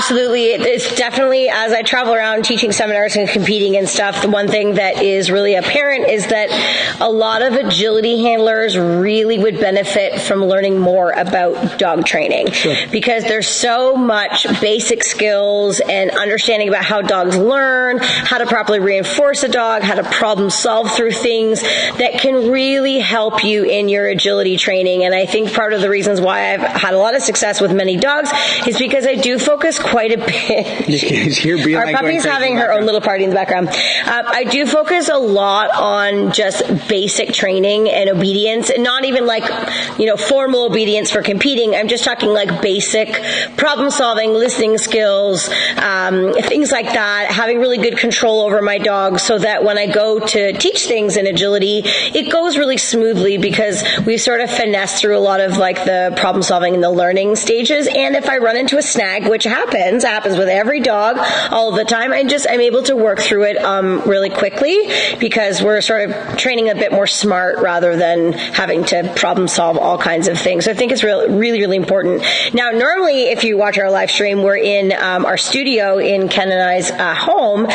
Absolutely. It's definitely, as I travel around teaching seminars and competing and stuff, the one thing that is really apparent is that a lot of agility handlers really would benefit from learning more about dog training. Sure. Because there's so much basic skills and understanding about how dogs learn, how to properly reinforce a dog, how to problem solve through things that can really help you in your agility training. And I think part of the reasons why I've had a lot of success with many dogs is because I do focus quite a bit. Our puppy's having her own little party in the background. I do focus a lot on just basic training and obedience, and not even like, formal obedience for competing. I'm just talking like basic problem solving, listening skills, things like that, having really good control over my dog so that when I go to teach things in agility, it goes really smoothly because we sort of finesse through a lot of like the problem solving and the learning stages. And if I run into a snag, which happens with every dog all the time, I'm able to work through it really quickly because we're sort of training a bit more smart rather than having to problem solve all kinds of things. So I think it's really, really important. Now, normally, if you watch our live stream, we're in our studio in Ken and I's home,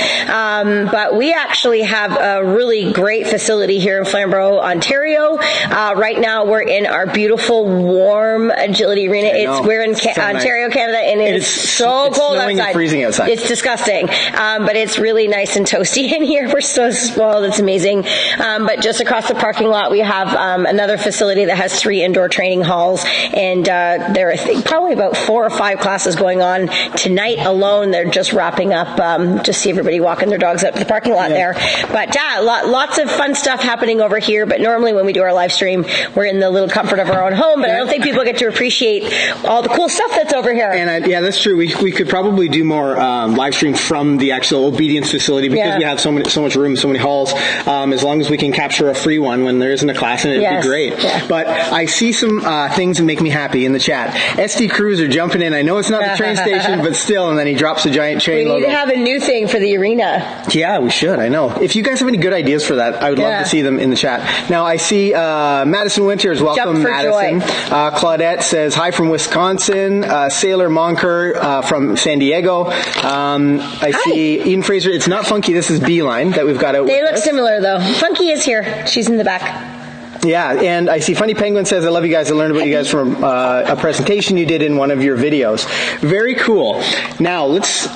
but we actually have a really great facility here in Flamborough, Ontario. Right now, we're in our beautiful, warm agility arena. We're in Ontario, Canada, and it's so cold outside. And freezing outside. It's disgusting, but it's really nice and toasty in here. We're so spoiled. It's amazing. But just across the parking lot, we have another facility that has 3 indoor training halls, and there are probably about 4 or 5 classes going on tonight alone. They're just wrapping up. Just see everybody walking their dogs up to the parking lot there. But lots of fun stuff happening over here. But normally when we do our live stream, we're in the little comfort of our own home. But I don't think people get to appreciate all the cool stuff that's over here. And that's true. We could probably do more live stream from the actual obedience facility because we have so much room, so many halls. As long as we can capture a free one when there isn't a class, and it'd be great. Yeah. But I see some things that make me happy in the chat. SD Cruiser jumping in. I know it's not the train station, but still. And then he drops a giant chain logo. We need to have a new thing for the arena. Yeah, we should. I know. If you guys have any good ideas for that, I would love to see them in the chat. Now I see Madison Winters. Welcome, Madison. Claudette says hi from Wisconsin. Sailor Monker from San Diego. I see Eden Fraser. It's not Funky. This is Beeline that we've got out. They look similar though. Funky is here. She's in the back. Yeah, and I see Funny Penguin says, I love you guys. I learned about you guys from a presentation you did in one of your videos. Very cool. Now, let's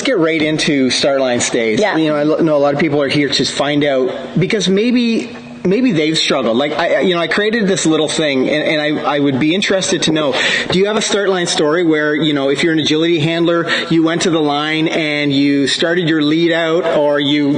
get right into Starline Stays. Yeah. I know a lot of people are here to find out, because maybe they've struggled. Like, I created this little thing, and I would be interested to know, do you have a start line story where, if you're an agility handler, you went to the line and you started your lead out, or you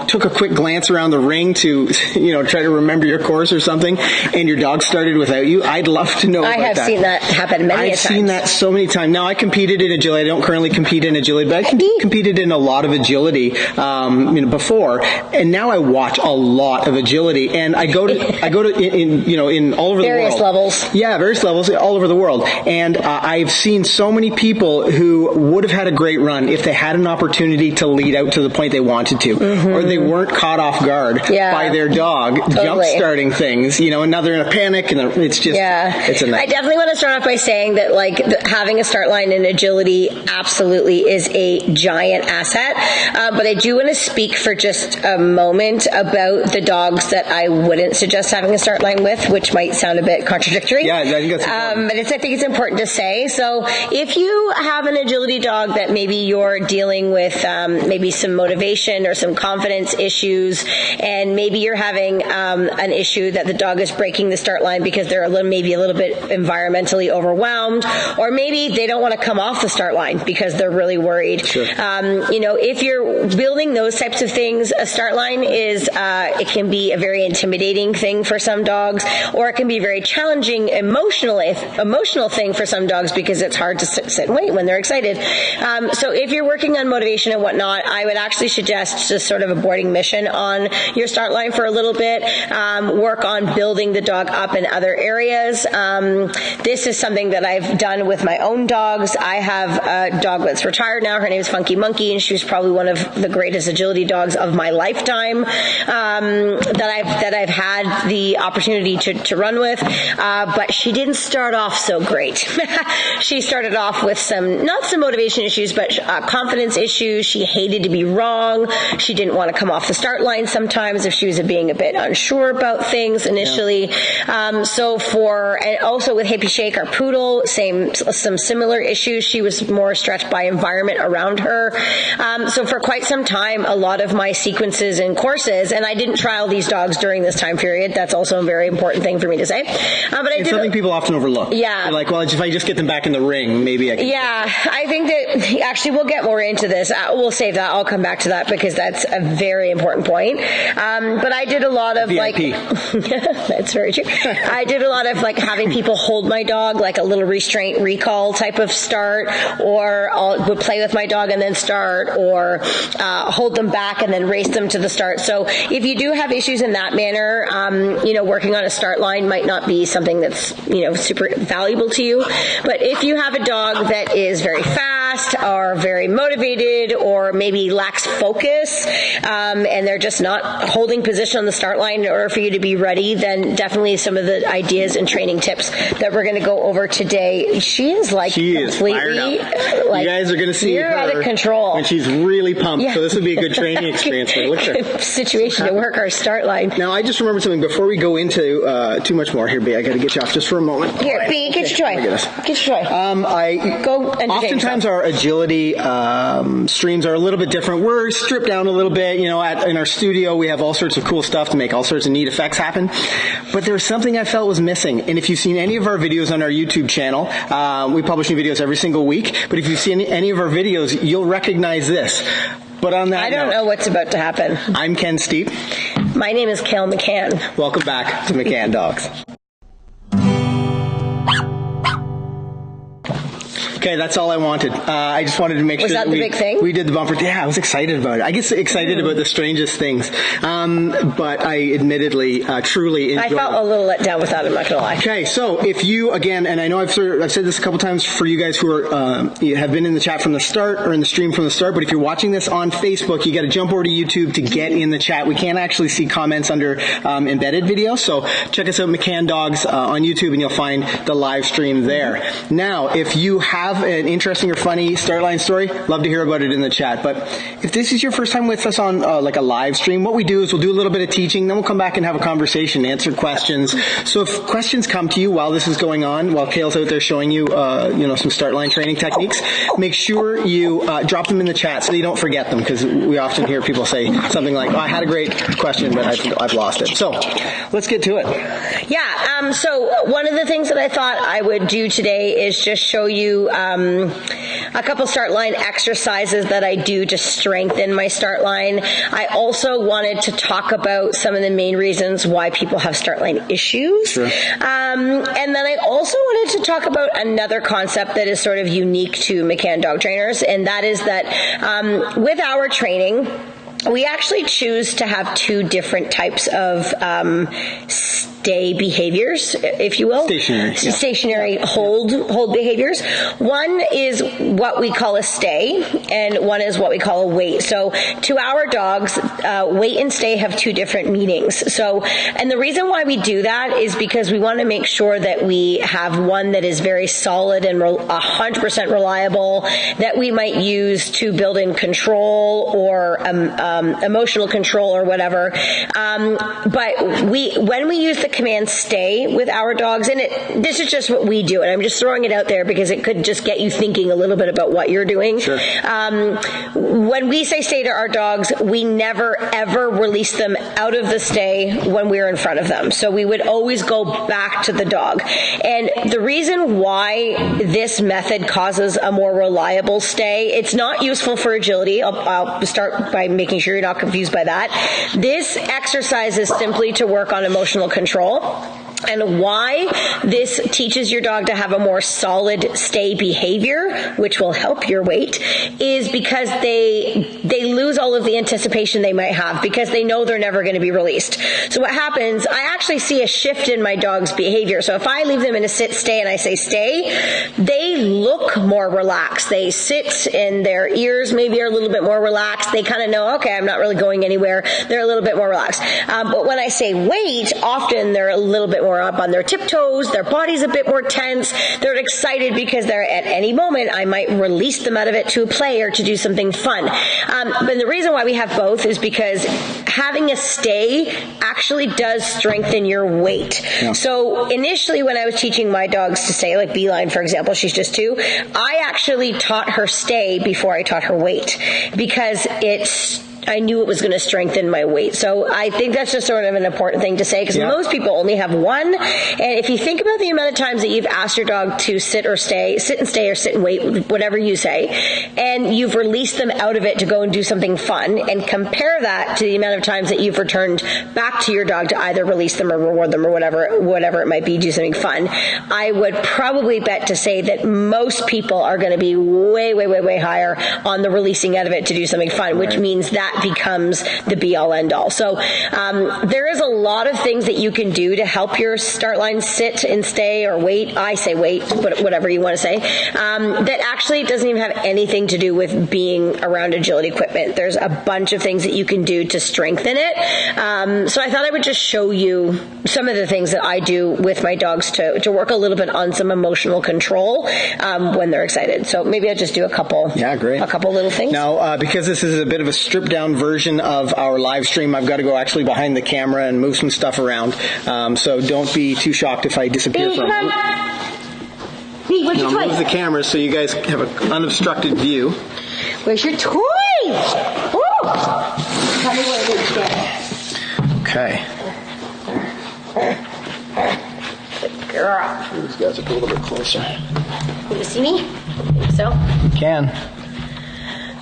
took a quick glance around the ring to, try to remember your course or something, and your dog started without you? I'd love to know about that. I have seen that happen many times. I've seen that so many times. Now, I competed in agility. I don't currently compete in agility, but I competed in a lot of agility, before, and now I watch a lot of agility. And I go to in all over the world. Various levels. Yeah, various levels all over the world. And I've seen so many people who would have had a great run if they had an opportunity to lead out to the point they wanted to, or they weren't caught off guard by their dog jump starting things. And now they're in a panic, and it's just it's a night. I definitely want to start off by saying that having a start line in agility absolutely is a giant asset. But I do want to speak for just a moment about the dogs that I wouldn't suggest having a start line with, which might sound a bit contradictory. Yeah, I think that's important. But I think it's important to say. So if you have an agility dog that maybe you're dealing with maybe some motivation or some confidence issues, and maybe you're having an issue that the dog is breaking the start line because they're maybe a little bit environmentally overwhelmed, or maybe they don't want to come off the start line because they're really worried. Sure. If you're building those types of things, a start line it can be a very intimidating thing for some dogs, or it can be a very challenging emotional thing for some dogs because it's hard to sit and wait when they're excited. So if you're working on motivation and whatnot, I would actually suggest just sort of a boarding mission on your start line for a little bit. Work on building the dog up in other areas. This is something that I've done with my own dogs. I have a dog that's retired now. Her name is Funky Monkey, and she was probably one of the greatest agility dogs of my lifetime that I've I've had the opportunity to run with, but she didn't start off so great. She started off with not some motivation issues, but confidence issues. She hated to be wrong. She didn't want to come off the start line sometimes if she was being a bit unsure about things initially. Yeah. And also with Hippie Shake, our poodle, some similar issues. She was more stretched by environment around her. So for quite some time, a lot of my sequences and courses, and I didn't trial these dogs during this time period. That's also a very important thing for me to say. But it's something people often overlook. Yeah. They're like, well, if I just get them back in the ring, maybe I can. Yeah, I think that actually we'll get more into this. We'll save that. I'll come back to that because that's a very important point. But I did a lot of VIP. That's very true. I did a lot of having people hold my dog, like a little restraint recall type of start, or would play with my dog and then start, or hold them back and then race them to the start. So if you do have issues in that manner, working on a start line might not be something that's, super valuable to you. But if you have a dog that is very fast or very motivated or maybe lacks focus, and they're just not holding position on the start line in order for you to be ready, then definitely some of the ideas and training tips that we're going to go over today. She is completely fired up. You guys are going to see her out of control. And she's really pumped. Yeah. So this would be a good training experience for her. Look at her. Situation to work our start line. Now, I just remembered something before we go into too much more. Here, B, I got to get you off just for a moment. Here, right. B, get your toy. Get your toy. Go oftentimes our agility streams are a little bit different. We're stripped down a little bit. In our studio, we have all sorts of cool stuff to make all sorts of neat effects happen. But there was something I felt was missing. And if you've seen any of our videos on our YouTube channel, we publish new videos every single week. But if you've seen any of our videos, you'll recognize this. But on that I don't know what's about to happen. I'm Ken Steep. My name is Kel McCann. Welcome back to McCann Dogs. Okay, that's all I wanted. I just wanted to make sure that the big thing? We did the bumper. Yeah, I was excited about it. I get excited about the strangest things. But I admittedly, truly enjoyed it. I felt a little let down with that, I'm not going to lie. Okay, so if you, again, and I know I've said this a couple times for you guys who have been in the chat from the start or in the stream from the start, but if you're watching this on Facebook, you got to jump over to YouTube to get in the chat. We can't actually see comments under embedded videos, so check us out, McCann Dogs, on YouTube, and you'll find the live stream there. Now, if you have an interesting or funny start line story, love to hear about it in the chat. But if this is your first time with us on a live stream, what we do is we'll do a little bit of teaching, then we'll come back and have a conversation, answer questions. So if questions come to you while this is going on, while Kale's out there showing you, some start line training techniques, make sure you drop them in the chat so you don't forget them, because we often hear people say something like, I had a great question, but I've lost it. So let's get to it. Yeah, so one of the things that I thought I would do today is just show you a couple start line exercises that I do to strengthen my start line. I also wanted to talk about some of the main reasons why people have start line issues. Sure. And then I also wanted to talk about another concept that is sort of unique to McCann dog trainers, and that is that with our training, we actually choose to have two different types of stay behaviors, if you will. Stationary hold behaviors. One is what we call a stay, and one is what we call a wait. So to our dogs, wait and stay have two different meanings. So, and the reason why we do that is because we want to make sure that we have one that is very solid and 100% reliable, that we might use to build in control or emotional control or whatever. But when we use the command stay with our dogs, and this is just what we do, and I'm just throwing it out there because it could just get you thinking a little bit about what you're doing. Sure. When we say stay to our dogs, we never ever release them out of the stay when we're in front of them. So we would always go back to the dog. And the reason why this method causes a more reliable stay, it's not useful for agility. I'll start by making sure you're not confused by that. This exercise is simply to work on emotional control. And why this teaches your dog to have a more solid stay behavior, which will help your weight, is because they lose all of the anticipation they might have because they know they're never going to be released. So what happens, I actually see a shift in my dog's behavior. So if I leave them in a sit stay and I say stay, they look more relaxed. They sit and their ears maybe are a little bit more relaxed. They kind of know, okay, I'm not really going anywhere. They're a little bit more relaxed. But when I say wait, often they're a little bit more up on their tiptoes, their body's a bit more tense, they're excited because they're at any moment I might release them out of it to play or to do something fun. But the reason why we have both is because having a stay actually does strengthen your weight. Yeah. So initially when I was teaching my dogs to stay, like Beeline for example, she's just 2, I actually taught her stay before I taught her weight because I knew it was going to strengthen my weight. So I think that's just sort of an important thing to say because most people only have one. And if you think about the amount of times that you've asked your dog to sit and stay or sit and wait, whatever you say, and you've released them out of it to go and do something fun, and compare that to the amount of times that you've returned back to your dog to either release them or reward them or whatever it might be, do something fun, I would probably bet to say that most people are going to be way, way, way, way higher on the releasing out of it to do something fun, which means that becomes the be-all end-all. So there is a lot of things that you can do to help your start line sit and stay or wait. I say wait, but whatever you want to say. That actually doesn't even have anything to do with being around agility equipment. There's a bunch of things that you can do to strengthen it. So I thought I would just show you some of the things that I do with my dogs to work a little bit on some emotional control when they're excited. So maybe I'll just do a couple little things. Now, because this is a bit of a stripped down version of our live stream, I've got to go actually behind the camera and move some stuff around. So don't be too shocked if I disappear from it. I'll move the camera so you guys have an unobstructed view. Where's your toys? Woo! Tell me what it is again. Okay. Good girl. These guys are a little bit closer. Can you see me? I think so. Can.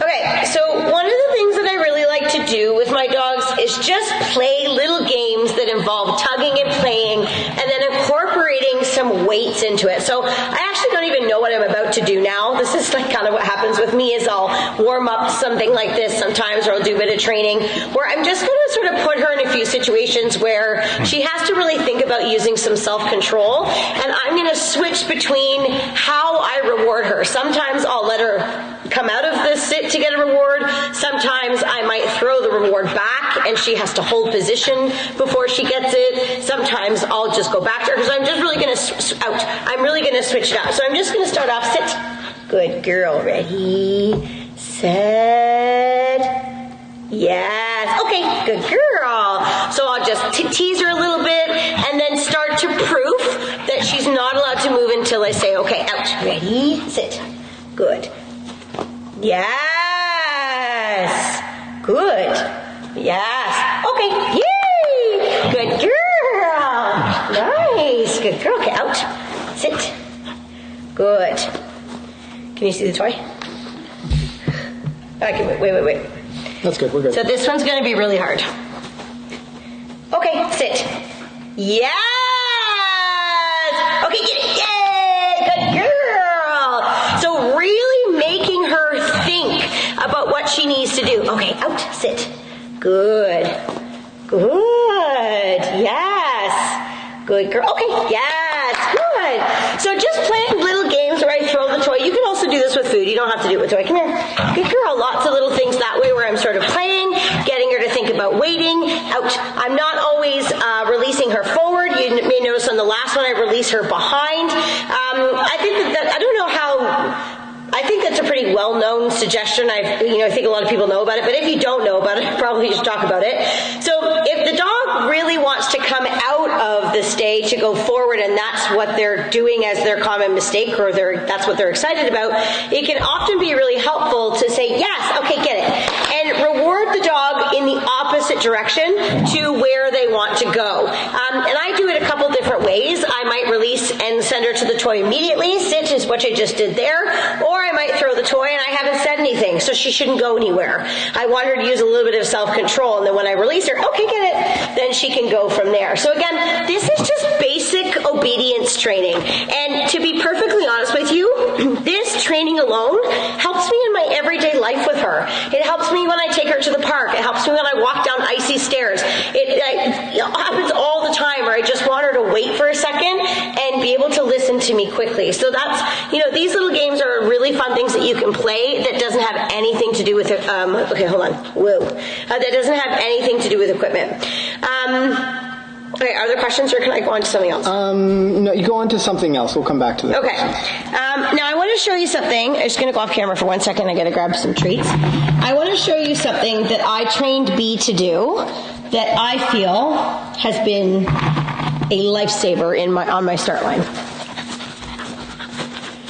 Okay, so one of the things that I really like to do with my dogs is just play little games that involve tugging and playing and then incorporating some weights into it. So I actually don't even know what I'm about to do now. This is like kind of what happens with me is I'll warm up something like this sometimes, or I'll do a bit of training where I'm just going to sort of put her in a few situations where she has to really think about using some self-control, and I'm going to switch between how I reward her. Sometimes I'll let her come out of the sit to get a reward. Sometimes I might throw the reward back and she has to hold position before she gets it. Sometimes I'll just go back to her because I'm just really going to I'm really going to switch it up. So I'm just going to start off sit. Good girl. Ready, set. Yes. Okay, good girl. So I'll just tease her a little bit and then start to proof that she's not allowed to move until I say, okay, out. Ready, sit. Good. Yes. Good. Yes. Okay. Yay. Good girl. Nice. Good girl. Okay, out. Sit. Good. Can you see the toy? Okay, wait. That's good. We're good. So this one's going to be really hard. Okay, sit. Yes. Okay, get it. Yay. Good girl. So really making her think about what she needs to do. Okay, out, sit. Good. Yes. Good girl. Okay, yes. Good. So just playing little games where I throw the toy. You can also do this with food. You don't have to do it with toy. Come here. Good girl. Lots of little things that way where I'm sort of playing, getting her to think about waiting. Out. I'm not always releasing her forward. You may notice on the last one I release her behind. I think that I don't know how. I think that's a pretty well-known suggestion. I think a lot of people know about it, but if you don't know about it, probably just talk about it. So if the dog really wants to come out of the stay to go forward, and that's what they're doing as their common mistake, or that's what they're excited about, it can often be really helpful to say, yes, okay, get it, and reward the dog in the opposite direction to where they want to go. And I do it a couple different ways. I might release and send her to the toy immediately. Sit is what I just did there. Or I might throw the toy and I haven't said anything, so she shouldn't go anywhere. I want her to use a little bit of self-control, and then when I release her, okay, get it, then she can go from there. So again, this is just basic obedience training. And to be perfectly honest with you, this training alone helps me in my everyday life with her. It helps me when I take her to the park. It helps me when I walk down icy stairs. It happens all the time where I just want her to wait for a second and be able to listen to me quickly. So that's, these little games are really fun things that you can play that doesn't have anything to do with it. Okay, hold on. Whoa. That doesn't have anything to do with equipment. Okay, are there questions, or can I go on to something else? No, you go on to something else. We'll come back to that. Okay. Now I want to show you something. I'm just going to go off camera for 1 second. I got to grab some treats. I want to show you something that I trained B to do that I feel has been a lifesaver on my start line.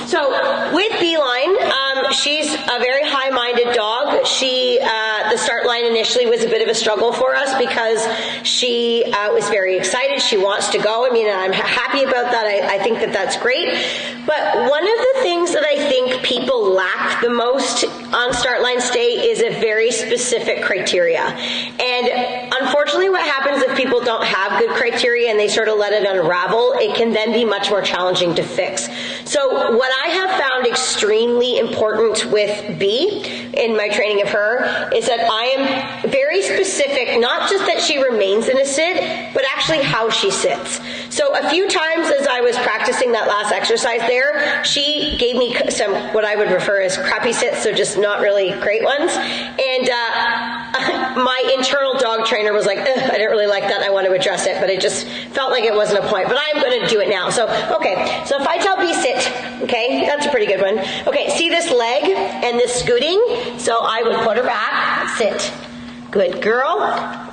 So with Beeline, she's a very high-minded dog. The start line initially was a bit of a struggle for us because she was very excited. She wants to go. And I'm happy about that. I think that that's great. But one of the things that I think people lack the most on start line stay is a very specific criteria. And unfortunately, what happens if people don't have good criteria and they sort of let it unravel, it can then be much more challenging to fix. So what I have found extremely important with B in my training of her is that I am very specific, not just that she remains in a sit, but actually how she sits. So a few times as I was practicing that last exercise there, she gave me some what I would refer as crappy sits, so just not really great ones. And my internal dog trainer was like, I didn't really like that, I want to address it, but it just felt like it wasn't a point. But I'm going to do it now. So, okay, so if I tell B sit, okay, that's a pretty good one. Okay, see this leg and this scooting? So I would put her back, sit. Good girl,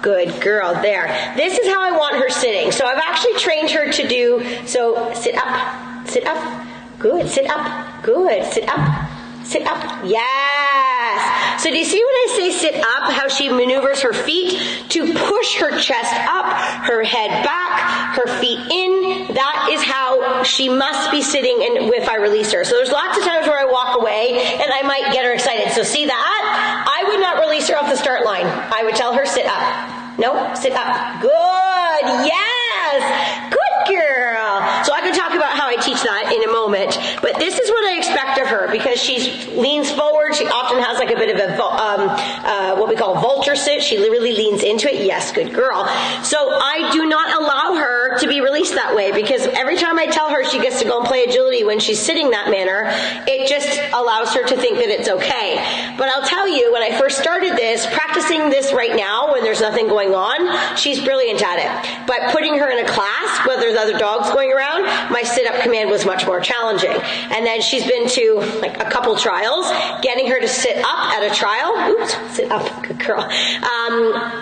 there. This is how I want her sitting. So I've actually trained her to do, so sit up, good, sit up, good, sit up. Sit up. Yes. So do you see when I say sit up, how she maneuvers her feet to push her chest up, her head back, her feet in? That is how she must be sitting if I release her. So there's lots of times where I walk away and I might get her excited. So see that? I would not release her off the start line. I would tell her sit up. No, sit up. Good. Yes. Good girl. So I could talk about how I teach that in a moment, but this is what I expect of her because she leans forward. She often has like a bit of a what we call vulture sit. She really leans into it. Yes, good girl. So I do not allow her to be released that way because every time I tell her she gets to go and play agility when she's sitting that manner, it just allows her to think that it's okay. But I'll tell you, when I first started this, practicing this right now when there's nothing going on, she's brilliant at it. But putting her in a class where there's other dogs going around, my sit-up command was much more challenging. And then she's been to like a couple trials. Getting her to sit up at a trial, sit up, good girl,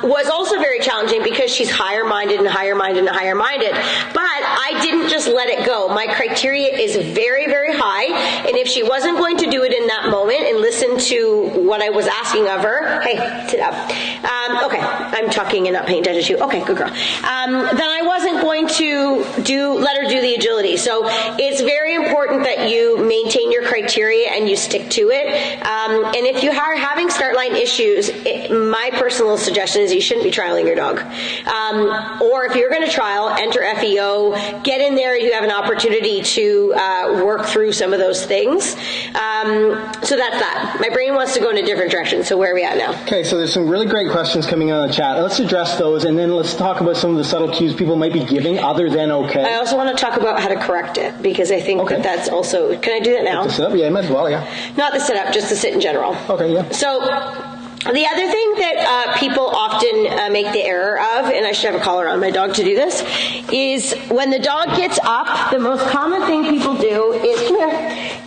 was also very challenging because she's higher-minded and higher-minded and higher-minded. But I didn't just let it go. My criteria is very, very high. And if she wasn't going to do it in that moment and listen to what I was asking of her, hey, sit up. Okay, I'm talking and not paying attention to you. Okay, good girl. Then I wasn't going to let her do the agility. So it's very important that you maintain your criteria and you stick to it. And if you are having start line issues, my personal suggestion is you shouldn't be trialing your dog. Or if you're going to trial, enter FEO, get in there, you have an opportunity to work through some of those things. So that's that. My brain wants to go in a different direction, so where are we at now? Okay, so there's some really great questions coming in on the chat. Let's address those, and then let's talk about some of the subtle cues people might be giving other than okay. I also want to talk about how to correct it, because I think that that's also... Can I do that now? The sit-up? Yeah, you might as well, yeah. Not the sit-up, just the sit in general. Okay, yeah. So... the other thing that people often make the error of, and I should have a collar on my dog to do this, is when the dog gets up, the most common thing people do is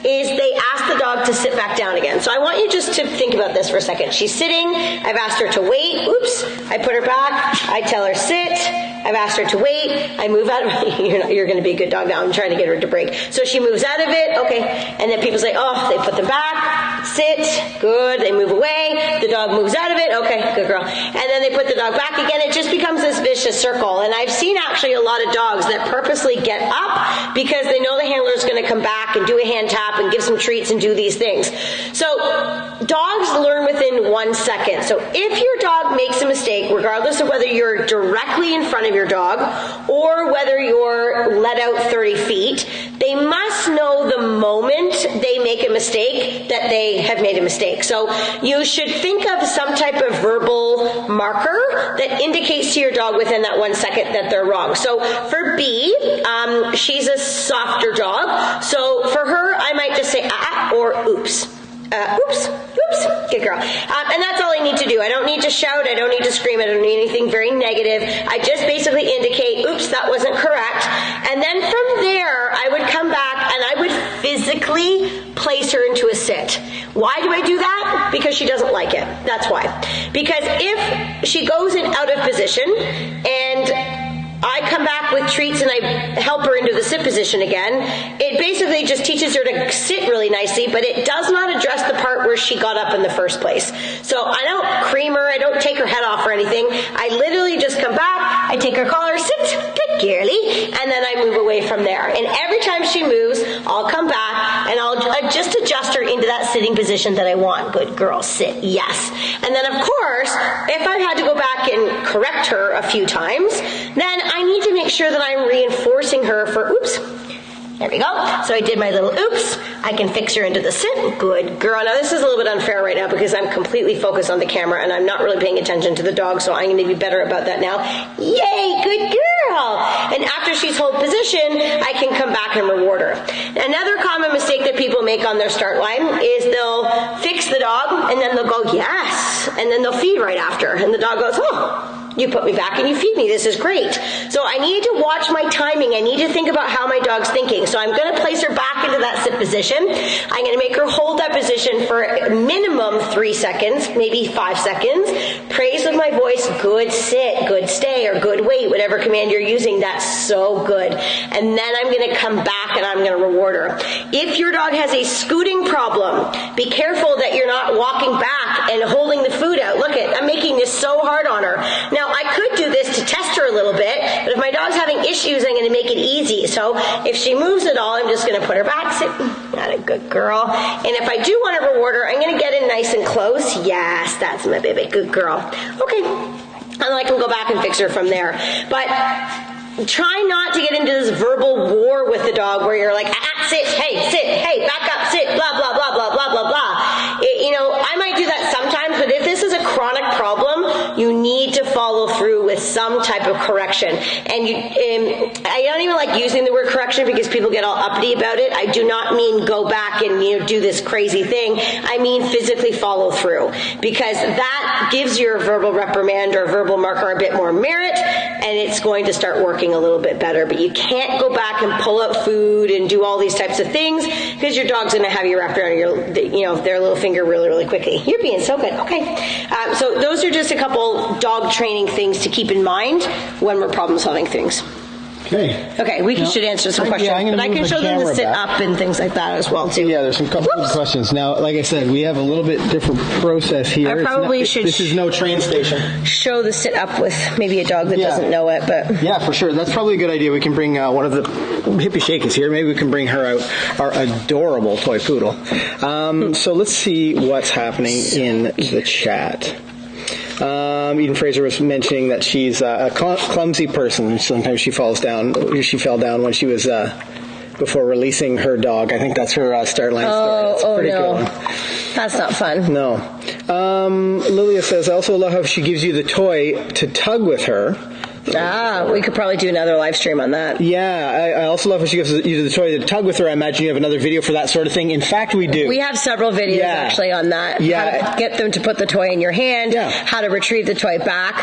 they ask the dog to sit back down again. So I want you just to think about this for a second. She's sitting. I've asked her to wait. Oops. I put her back. I tell her sit. I've asked her to wait. I move out of it. You're going to be a good dog now. I'm trying to get her to break. So she moves out of it. Okay. And then people say, oh, they put them back. Sit. Good. They move away. The dog dog moves out of it. Okay, good girl. And then they put the dog back again. It just becomes this vicious circle. And I've seen actually a lot of dogs that purposely get up because they know the handler is going to come back and do a hand tap and give some treats and do these things. So dogs learn within 1 second. So if your dog makes a mistake, regardless of whether you're directly in front of your dog or whether you're let out 30 feet, they must know the moment they make a mistake that they have made a mistake. So you should think of some type of verbal marker that indicates to your dog within that 1 second that they're wrong. So for B, she's a softer dog. So for her, I might just say or oops. Oops, good girl. And that's all I need to do. I don't need to shout. I don't need to scream. I don't need anything very negative. I just basically indicate, oops, that wasn't correct. And then from there, I would come back and I would physically place her into a sit. Why do I do that? Because she doesn't like it. That's why. Because if she goes in out of position and I come back with treats and I help her into the sit position again, it basically just teaches her to sit really nicely, but it does not address the part where she got up in the first place. So I don't cream her, I don't take her head off or anything. I literally just come back, I take her collar, sit, good girly, and then I move away from there. And every time she moves, I'll come back and I'll just adjust her into that sitting position that I want. Good girl, sit, yes. And then of course, if I've had to go back and correct her a few times, then I need to make sure that I'm reinforcing her for oops. There we go. So I did my little oops. I can fix her into the sit. Good girl. Now this is a little bit unfair right now because I'm completely focused on the camera and I'm not really paying attention to the dog, so I'm going to be better about that now. Yay, good girl. And after she's hold position, I can come back and reward her. Another common mistake that people make on their start line is they'll fix the dog and then they'll go, yes, and then they'll feed right after. And the dog goes, oh, you put me back and you feed me. This is great. So I need to watch my timing. I need to think about how my dog's thinking. So I'm going to place her back into that sit position. I'm going to make her hold that position for minimum 3 seconds, maybe 5 seconds. Praise with my voice, good sit, good stay, or good wait, whatever command you're using. That's so good. And then I'm going to come back and I'm going to reward her. If your dog has a scooting problem, be careful that you're not walking back and holding the food out. Look I'm making this so hard on her. Now, I could do this to test her a little bit, but if my dog's having issues, I'm going to make it easy. So if she moves at all, I'm just going to put her back. Sit. Not a good girl. And if I do want to reward her, I'm going to get in nice and close. Yes, that's my baby. Good girl. Okay. And I can go back and fix her from there. But try not to get into this verbal war with the dog where you're like, sit, hey, back up, sit, blah, blah, blah, blah, blah, blah, blah. I might do that sometimes, but if this is a chronic problem, you need to follow through with some type of correction. And I don't even like using the word correction because people get all uppity about it. I do not mean go back and do this crazy thing. I mean physically follow through, because that gives your verbal reprimand or verbal marker a bit more merit, and it's going to start working a little bit better. But you can't go back and pull out food and do all these types of things because your dog's going to have you wrapped around their little finger really, really quickly. You're being so good. Okay. So those are just a couple dog training things to keep in mind when we're problem solving things. Okay, we should answer some questions, but I can show them the sit up and things like that as well too. Yeah, there's some couple of questions. Now, like I said, we have a little bit different process here. I probably should. This is no train station. Show the sit up with maybe a dog that doesn't know it, but yeah, for sure. That's probably a good idea. We can bring one of the hippie shakers here. Maybe we can bring her out, our adorable toy poodle. So let's see what's happening in the chat. Eden Fraser was mentioning that she's a clumsy person. Sometimes she falls down. She fell down when she was before releasing her dog. I think that's her start line story. It's a pretty good one. That's not fun. No. Lilia says, I also love how she gives you the toy to tug with her. We could probably do another live stream on that. Yeah, I also love how she gives you the toy to tug with her. I imagine you have another video for that sort of thing. In fact, we do. We have several videos actually on that. Yeah. How to get them to put the toy in your hand. Yeah. How to retrieve the toy back.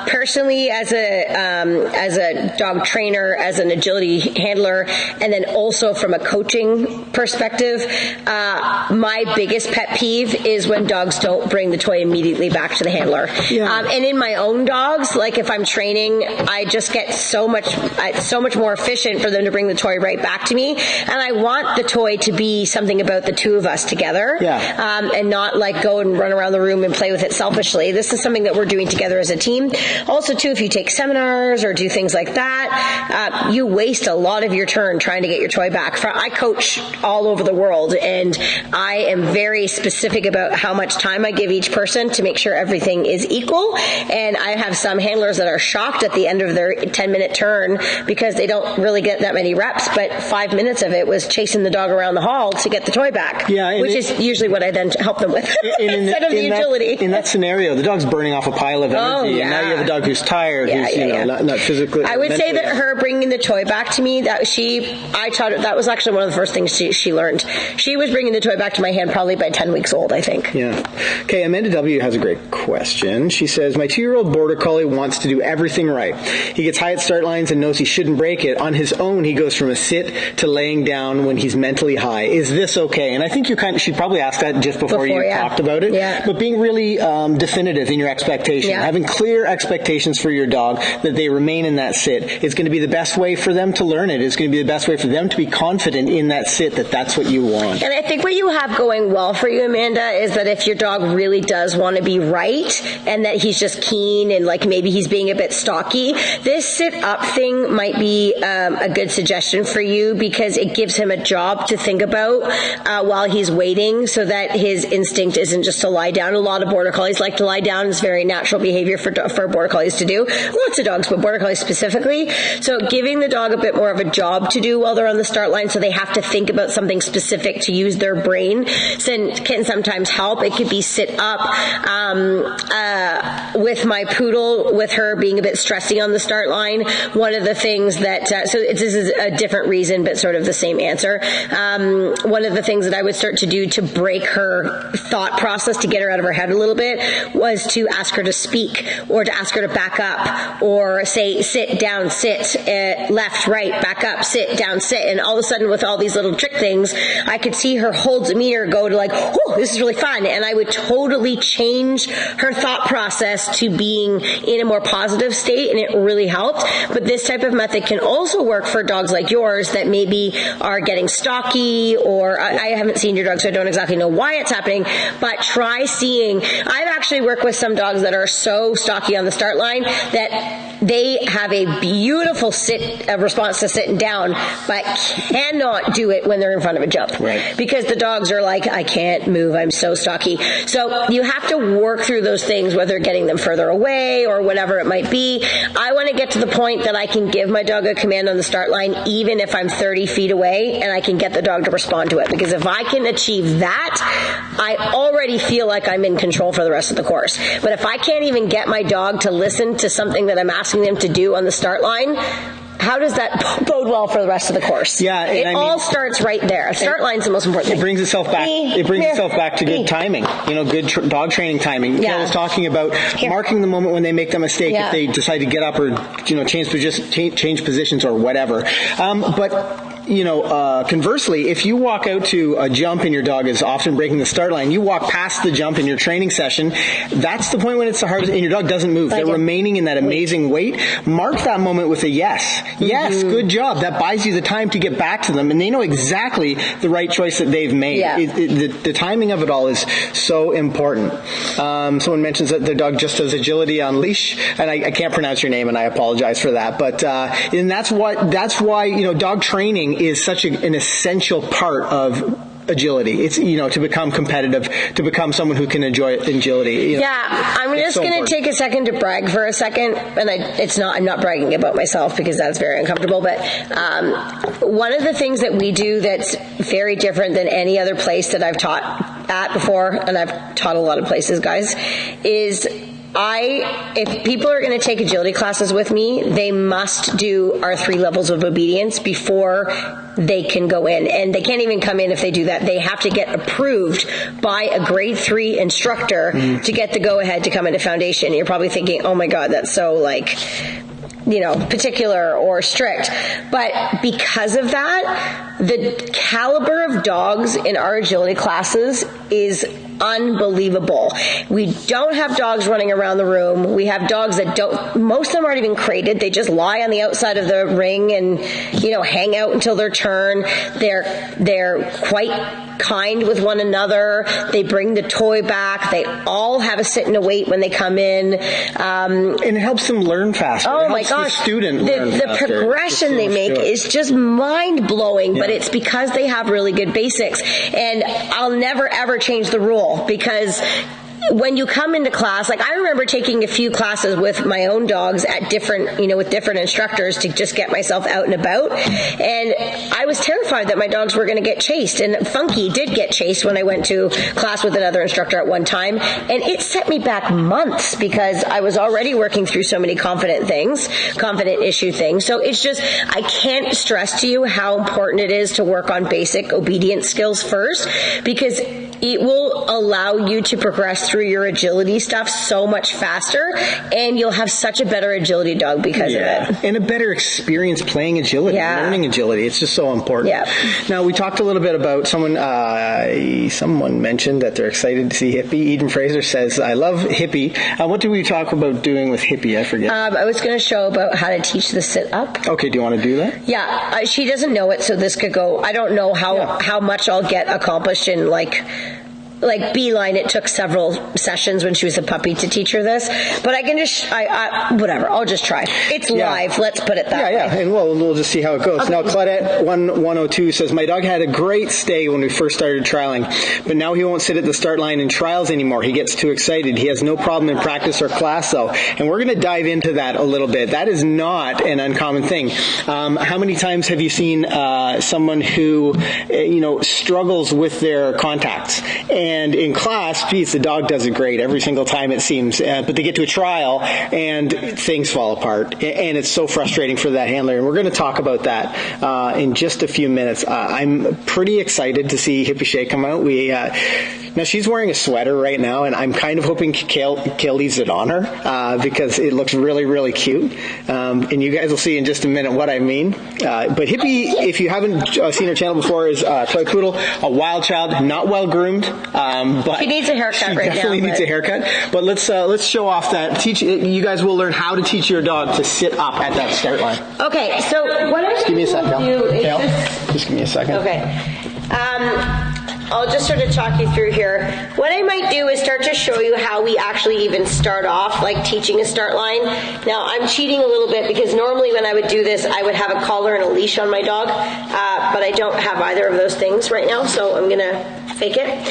Personally, as a dog trainer, as an agility handler, and then also from a coaching perspective, my biggest pet peeve is when dogs don't bring the toy immediately back to the handler. Yeah. And in my own dogs, like if I'm training, I just get so much more efficient for them to bring the toy right back to me. And I want the toy to be something about the two of us together. And not like go and run around the room and play with it selfishly. This is something that we're doing together as a team. Also, too, if you take seminars or do things like that, you waste a lot of your turn trying to get your toy back. I coach all over the world, and I am very specific about how much time I give each person to make sure everything is equal. And I have some handlers that are shocked at the end of their 10-minute turn because they don't really get that many reps, but 5 minutes of it was chasing the dog around the hall to get the toy back, which is usually what I then help them with instead of the agility. In that scenario, the dog's burning off a pile of energy, and now you have a dog who's tired, not physically. I would say that her bringing the toy back to me, that was actually one of the first things she learned. She was bringing the toy back to my hand probably by 10 weeks old, I think. Yeah. Okay, Amanda W. has a great question. She says, my 2-year-old Border Collie wants to do everything right. He gets high at start lines and knows he shouldn't break it. On his own, he goes from a sit to laying down when he's mentally high. Is this okay? And I think she'd probably ask that just before you talked about it. Yeah. But being really definitive in your expectation, having clear expectations for your dog that they remain in that sit is going to be the best way for them to learn it. It's going to be the best way for them to be confident in that sit that that's what you want. And I think what you have going well for you, Amanda, is that if your dog really does want to be right and that he's just keen and like maybe he's being a bit stocky, this sit up thing might be a good suggestion for you because it gives him a job to think about while he's waiting so that his instinct isn't just to lie down. A lot of Border Collies like to lie down. It's very natural behavior for Border Collies to do. Lots of dogs, but Border Collies specifically. So giving the dog a bit more of a job to do while they're on the start line so they have to think about something specific to use their brain can sometimes help. It could be sit up. With my poodle, with her being a bit stressy on the start line, one of the things that, so this is a different reason, but sort of the same answer. One of the things that I would start to do to break her thought process, to get her out of her head a little bit, was to ask her to speak or to ask her to back up or say, sit, down, sit, left, right, back up, sit, down, sit. And all of a sudden with all these little trick things, I could see her whole demeanor go to like, oh, this is really fun. And I would totally change her thought process to being in a more positive state, and it really helped. But this type of method can also work for dogs like yours that maybe are getting stocky, or I haven't seen your dog, so I don't exactly know why it's happening, but try seeing. I've actually worked with some dogs that are so stocky on the start line that they have a beautiful response to sitting down, but cannot do it when they're in front of a jump. Right. Because the dogs are like, I can't move, I'm so stocky. So you have to work through those things, whether getting them further away or whatever it might be. I want to get to the point that I can give my dog a command on the start line even if I'm 30 feet away, and I can get the dog to respond to it. Because if I can achieve that, I already feel like I'm in control for the rest of the course. But if I can't even get my dog to listen to something that I'm asking them to do on the start line, how does that bode well for the rest of the course? Yeah, it all starts right there. Start line's the most important thing. It brings itself back. To good timing. Good dog training timing. Yeah. Kel was talking about marking the moment when they make the mistake, if they decide to get up or change positions or whatever. Conversely, if you walk out to a jump and your dog is often breaking the start line, you walk past the jump in your training session, that's the point when it's the hardest, and your dog doesn't move. They're remaining in that amazing wait. Mark that moment with a yes. Yes, good job. That buys you the time to get back to them, and they know exactly the right choice that they've made. Yeah. The timing of it all is so important. Someone mentions that their dog just does agility on leash, and I can't pronounce your name, and I apologize for that. But and that's why dog training is such an essential part of agility. It's, to become competitive, to become someone who can enjoy agility. I'm just going to take a second to brag for a second, and I'm not bragging about myself because that's very uncomfortable, but one of the things that we do that's very different than any other place that I've taught at before, and I've taught a lot of places, guys, is if people are going to take agility classes with me, they must do our 3 levels of obedience before they can go in. And they can't even come in if they do that. They have to get approved by a grade 3 instructor to get the go-ahead to come into foundation. You're probably thinking, oh my God, that's so particular or strict. But because of that, the caliber of dogs in our agility classes is unbelievable. We don't have dogs running around the room. We have dogs that most of them aren't even crated. They just lie on the outside of the ring and, hang out until their turn. They're quite kind with one another. They bring the toy back. They all have a sit and a wait when they come in. And it helps them learn faster. Oh my gosh. The progression they make is just mind blowing, but it's because they have really good basics. And I'll never ever change the rule, because when you come into class, like I remember taking a few classes with my own dogs at different, with different instructors to just get myself out and about. And I was terrified that my dogs were going to get chased. And Funky did get chased when I went to class with another instructor at one time. And it set me back months because I was already working through so many confident issue things. So it's just, I can't stress to you how important it is to work on basic obedience skills first, because it will allow you to progress through your agility stuff so much faster, and you'll have such a better agility dog because of it. And a better experience playing agility, learning agility. It's just so important. Yeah. Now, we talked a little bit about someone mentioned that they're excited to see Hippie. Eden Fraser says, I love Hippie. What did we talk about doing with Hippie? I forget. I was going to show about how to teach the sit-up. Okay, do you want to do that? Yeah, she doesn't know it, so this could go, I don't know how much I'll get accomplished in like Beeline. It took several sessions when she was a puppy to teach her this, but I can just, whatever, I'll just try. It's live, let's put it that way. Yeah, and we'll just see how it goes. Okay. Now, Claudette 102 says, my dog had a great stay when we first started trialing, but now he won't sit at the start line in trials anymore. He gets too excited. He has no problem in practice or class, though, and we're going to dive into that a little bit. That is not an uncommon thing. How many times have you seen someone who, struggles with their contacts? And in class, geez, the dog does it great every single time, it seems. But they get to a trial and things fall apart. And it's so frustrating for that handler. And we're going to talk about that in just a few minutes. I'm pretty excited to see Hippie Shay come out. Now, she's wearing a sweater right now, and I'm kind of hoping Kale leaves it on her because it looks really, really cute. And you guys will see in just a minute what I mean. But Hippie, if you haven't seen her channel before, is Toy Poodle, a wild child, not well groomed. But she needs a haircut right now. She definitely needs a haircut. But let's show off that. You guys will learn how to teach your dog to sit up at that start line. Okay, so what I'm give me a second, Kale. Just give me a second. Okay. I'll just sort of talk you through here. What I might do is start to show you how we actually even start off, like teaching a start line. Now, I'm cheating a little bit because normally when I would do this, I would have a collar and a leash on my dog, but I don't have either of those things right now, so I'm going to fake it.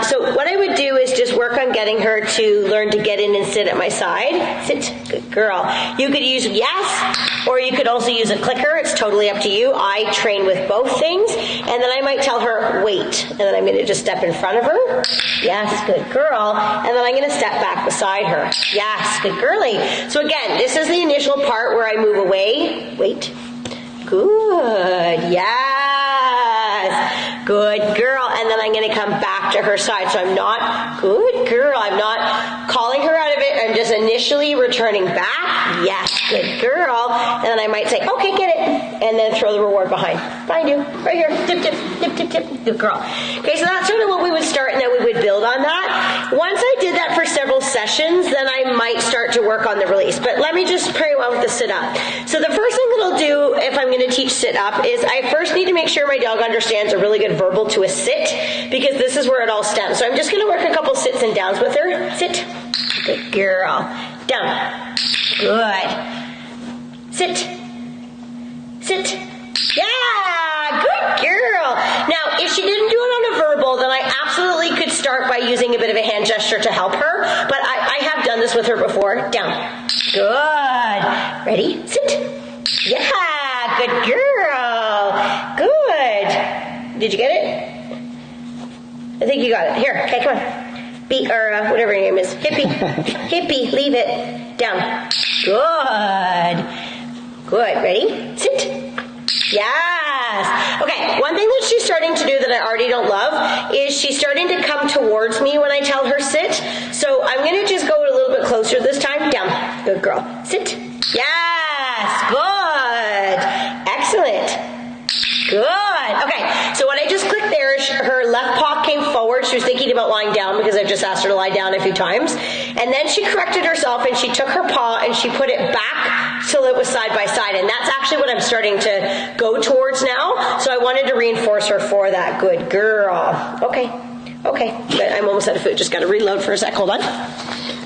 So what I would do is just work on getting her to learn to get in and sit at my side. Sit, good girl. You could use yes, or you could also use a clicker. It's totally up to you. I train with both things, and then I might tell her wait. And then I'm going to just step in front of her. Yes, good girl. And then I'm going to step back beside her. Yes, good girly. So again, this is the initial part where I move away. Wait. Good. Yes. Good girl. And then I'm going to come back to her side. So I'm not, good girl. I'm not calling her out of it. I'm just initially returning back. Yes, good girl. And then I might say, okay, get it. And then throw the reward behind you. Right here. Tip, tip, tip, tip, tip. Good girl. Okay, so that's sort of what we would start, and then we would build on that. Once I did that for several sessions, then I might start to work on the release. But let me just play around with the sit-up. So the first thing that I'll do if I'm going to teach sit-up is I first need to make sure my dog understands a really good verbal to a sit, because this is where it all stems. So I'm just going to work a couple sits and downs with her. Sit. Good girl. Down. Good. Sit. Sit. Yeah, good girl. Now, if she didn't do it on a verbal, then I absolutely could start by using a bit of a hand gesture to help her, but I have done this with her before. Down. Good. Ready? Sit. Yeah, good girl. Good. Did you get it? I think you got it. Here, okay, come on. Whatever your name is. Hippie. Hippie, leave it. Down. Good. Good. Ready? Sit. Yes. Okay, one thing that she's starting to do that I already don't love is she's starting to come towards me when I tell her sit. So I'm going to just go a little bit closer this time. Down. Good girl. Sit. Yes. thinking about lying down because I've just asked her to lie down a few times. And then she corrected herself and she took her paw and she put it back till it was side by side. And that's actually what I'm starting to go towards now. So I wanted to reinforce her for that. Good girl. Okay. But I'm almost out of food. Just got to reload for a sec. Hold on.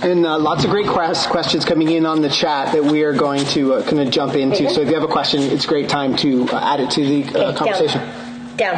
And lots of great questions coming in on the chat that we are going to kind of jump into. Okay. So if you have a question, it's a great time to add it to the conversation. Down.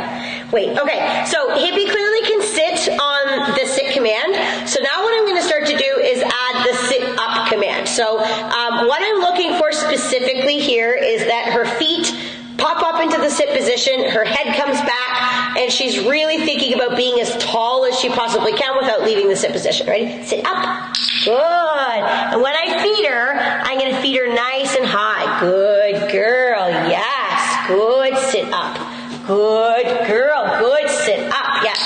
Wait, okay. So Hippie clearly can sit on the sit command. So now what I'm going to start to do is add the sit up command. So what I'm looking for specifically here is that her feet pop up into the sit position, her head comes back, and she's really thinking about being as tall as she possibly can without leaving the sit position. Ready? Sit up. Good. And when I feed her, I'm going to feed her nice and high. Good girl. Yes. Good. Sit up. Good girl. Good. Sit up. Yes.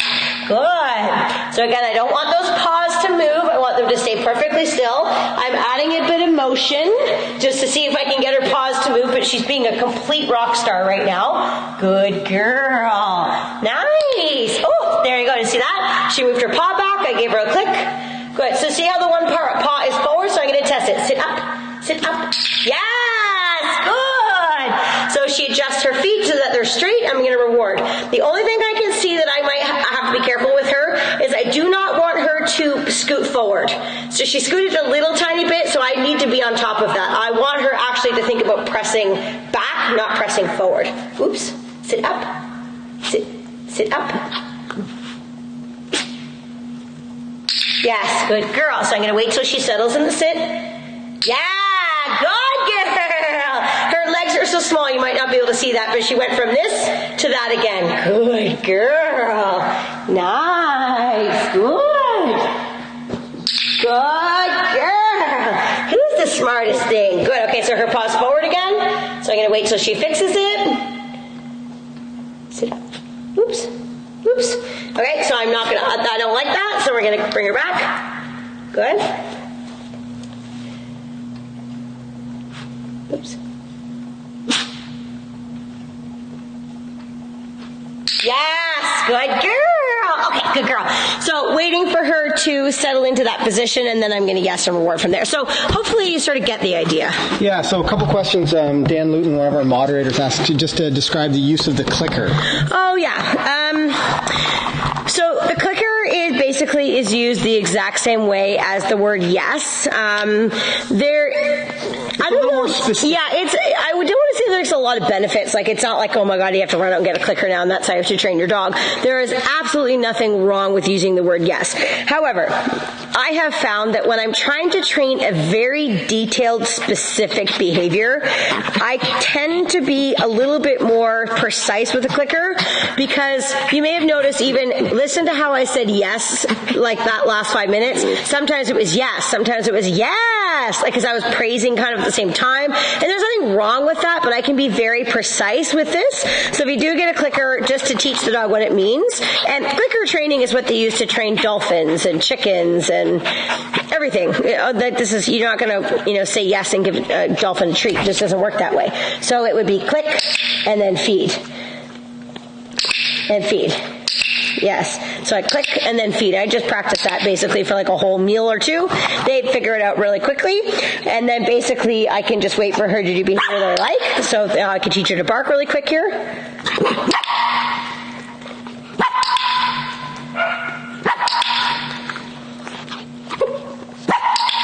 Good. So again, I don't want those paws to move. I want them to stay perfectly still. I'm adding a bit of motion just to see if I can get her paws to move, but she's being a complete rock star right now. Good girl. Nice. Oh, there you go. Did you see that? She moved her paw back. I gave her a click. Good. So see how the one paw is forward? So I'm going to test it. Sit up. Sit up. Yes. Good. So she adjusts her feet so that they're straight. I'm going to reward. The only thing I can see that I might have to be careful with her is I do not want her to scoot forward. So she scooted a little tiny bit, so I need to be on top of that. I want her actually to think about pressing back, not pressing forward. Oops. Sit up. Sit up. Yes, good girl. So I'm going to wait till she settles in the sit. Yeah, good girl. Her legs are so small you might not be able to see that, but she went from this to that again. Good girl. Nice. Good. Good girl. Who's the smartest thing? Good. Okay, so her paw's forward again. So I'm going to wait till she fixes it. Sit up. Oops. Oops. Okay, so I don't like that, so we're going to bring her back. Good. Oops. Yes, good girl. Okay, good girl. So waiting for her to settle into that position, and then I'm going to get some reward from there. So hopefully you sort of get the idea. Yeah, so a couple questions. Dan Luton, one of our moderators, asked just to describe the use of the clicker. Oh, yeah. So the clicker is used the exact same way as the word yes. I don't know. More specific. Yeah, I don't want to say there's a lot of benefits. Like, it's not like, oh my God, you have to run out and get a clicker now, and that's how you have to train your dog. There is absolutely nothing wrong with using the word yes. However, I have found that when I'm trying to train a very detailed, specific behavior, I tend to be a little bit more precise with the clicker, because you may have noticed, even listen to how I said yes, like that last 5 minutes. Sometimes it was yes. Sometimes it was yes, like, because I was praising kind of at the same time. And there's nothing wrong with that, but I can be very precise with this. So if you do get a clicker, just to teach the dog what it means. And clicker training is what they use to train dolphins and chickens and everything. You're not going to, say yes and give a dolphin a treat. It just doesn't work that way. So it would be click and then feed. And feed. Yes. So I click and then feed. I just practice that basically for like a whole meal or two. They figure it out really quickly. And then basically I can just wait for her to do behavior that I like. So I can teach her to bark really quick here.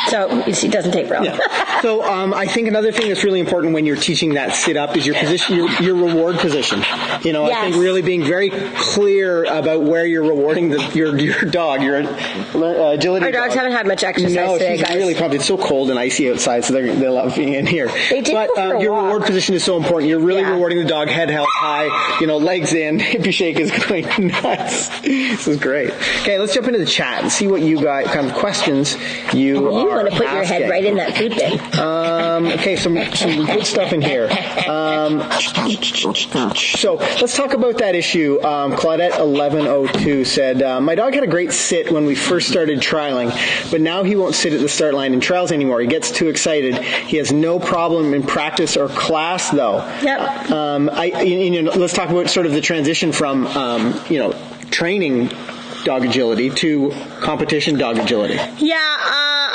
So you see, it doesn't take real. Yeah. So I think another thing that's really important when you're teaching that sit up is your position, your reward position. Yes. I think really being very clear about where you're rewarding your dog, your agility. Our dogs haven't had much exercise today, guys. Really pumped. It's so cold and icy outside, so they love being in here. They did but go for a your walk. reward position is so important. You're really rewarding the dog, head held high, legs in, hippie shake is going nuts. This is great. Okay, let's jump into the chat and see what you got, kind of questions you are want to put your head right in that food bin. Okay, some good stuff in here. So let's talk about that issue. Claudette 1102 said, my dog had a great sit when we first started trialing, but now he won't sit at the start line in trials anymore. He gets too excited. He has no problem in practice or class, though. Yep. Let's talk about sort of the transition from, training dog agility to competition dog agility? Yeah,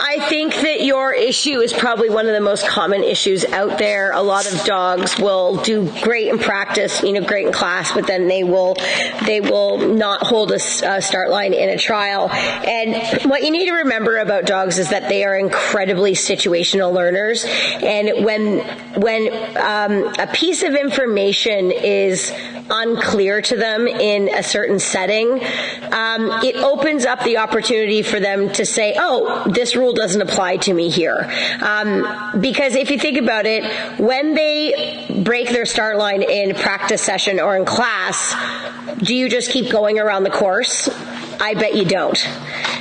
I think that your issue is probably one of the most common issues out there. A lot of dogs will do great in practice, great in class, but then they will not hold a start line in a trial. And what you need to remember about dogs is that they are incredibly situational learners. And when a piece of information is unclear to them in a certain setting, it opens up the opportunity for them to say, oh, this rule doesn't apply to me here. Because if you think about it, when they break their start line in practice session or in class, do you just keep going around the course? I bet you don't.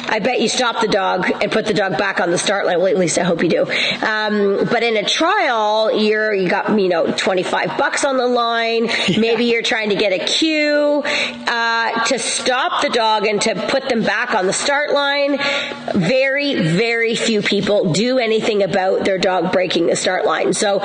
I bet you stop the dog and put the dog back on the start line. Well, at least I hope you do. But in a trial, you got, $25 on the line. Maybe you're trying to get a cue, to stop the dog and to put them back on the start line. Very, very few people do anything about their dog breaking the start line. So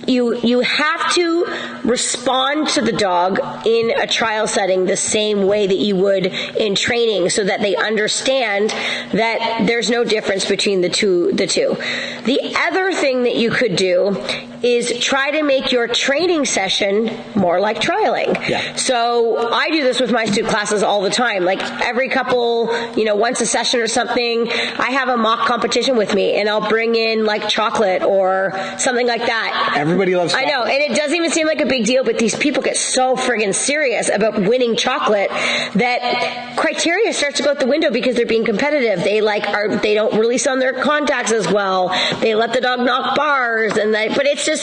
you have to respond to the dog in a trial setting the same way that you would in training, so that they understand that there's no difference between the two. The other thing that you could do is try to make your training session more like trialing. Yeah. So I do this with my student classes all the time. Like every couple, once a session or something, I have a mock competition with me, and I'll bring in like chocolate or something like that. Everybody loves chocolate. I know, and it doesn't even seem like a big deal, but these people get so friggin' serious about winning chocolate that criteria starts to go out the window because they're being competitive. They they don't release on their contacts as well. They let the dog knock bars, but it's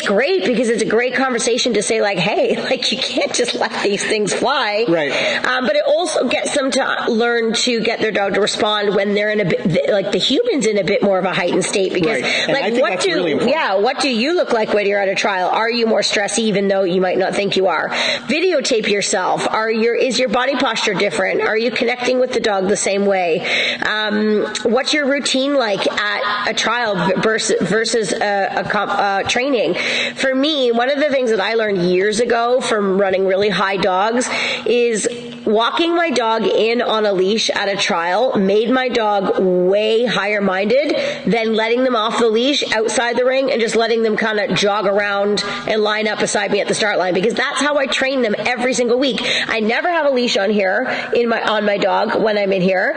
great because it's a great conversation to say like, hey, like you can't just let these things fly. Right. But it also gets them to learn to get their dog to respond when they're in a bit, like the human's in a bit more of a heightened state, because right. like what do you look like when you're at a trial? Are you more stressy even though you might not think you are? Videotape yourself. Is your body posture different? Are you connecting with the dog the same way? What's your routine like at a trial versus a training? For me, one of the things that I learned years ago from running really high dogs is walking my dog in on a leash at a trial made my dog way higher minded than letting them off the leash outside the ring and just letting them kind of jog around and line up beside me at the start line, because that's how I train them every single week. I never have a leash on here on my dog when I'm in here,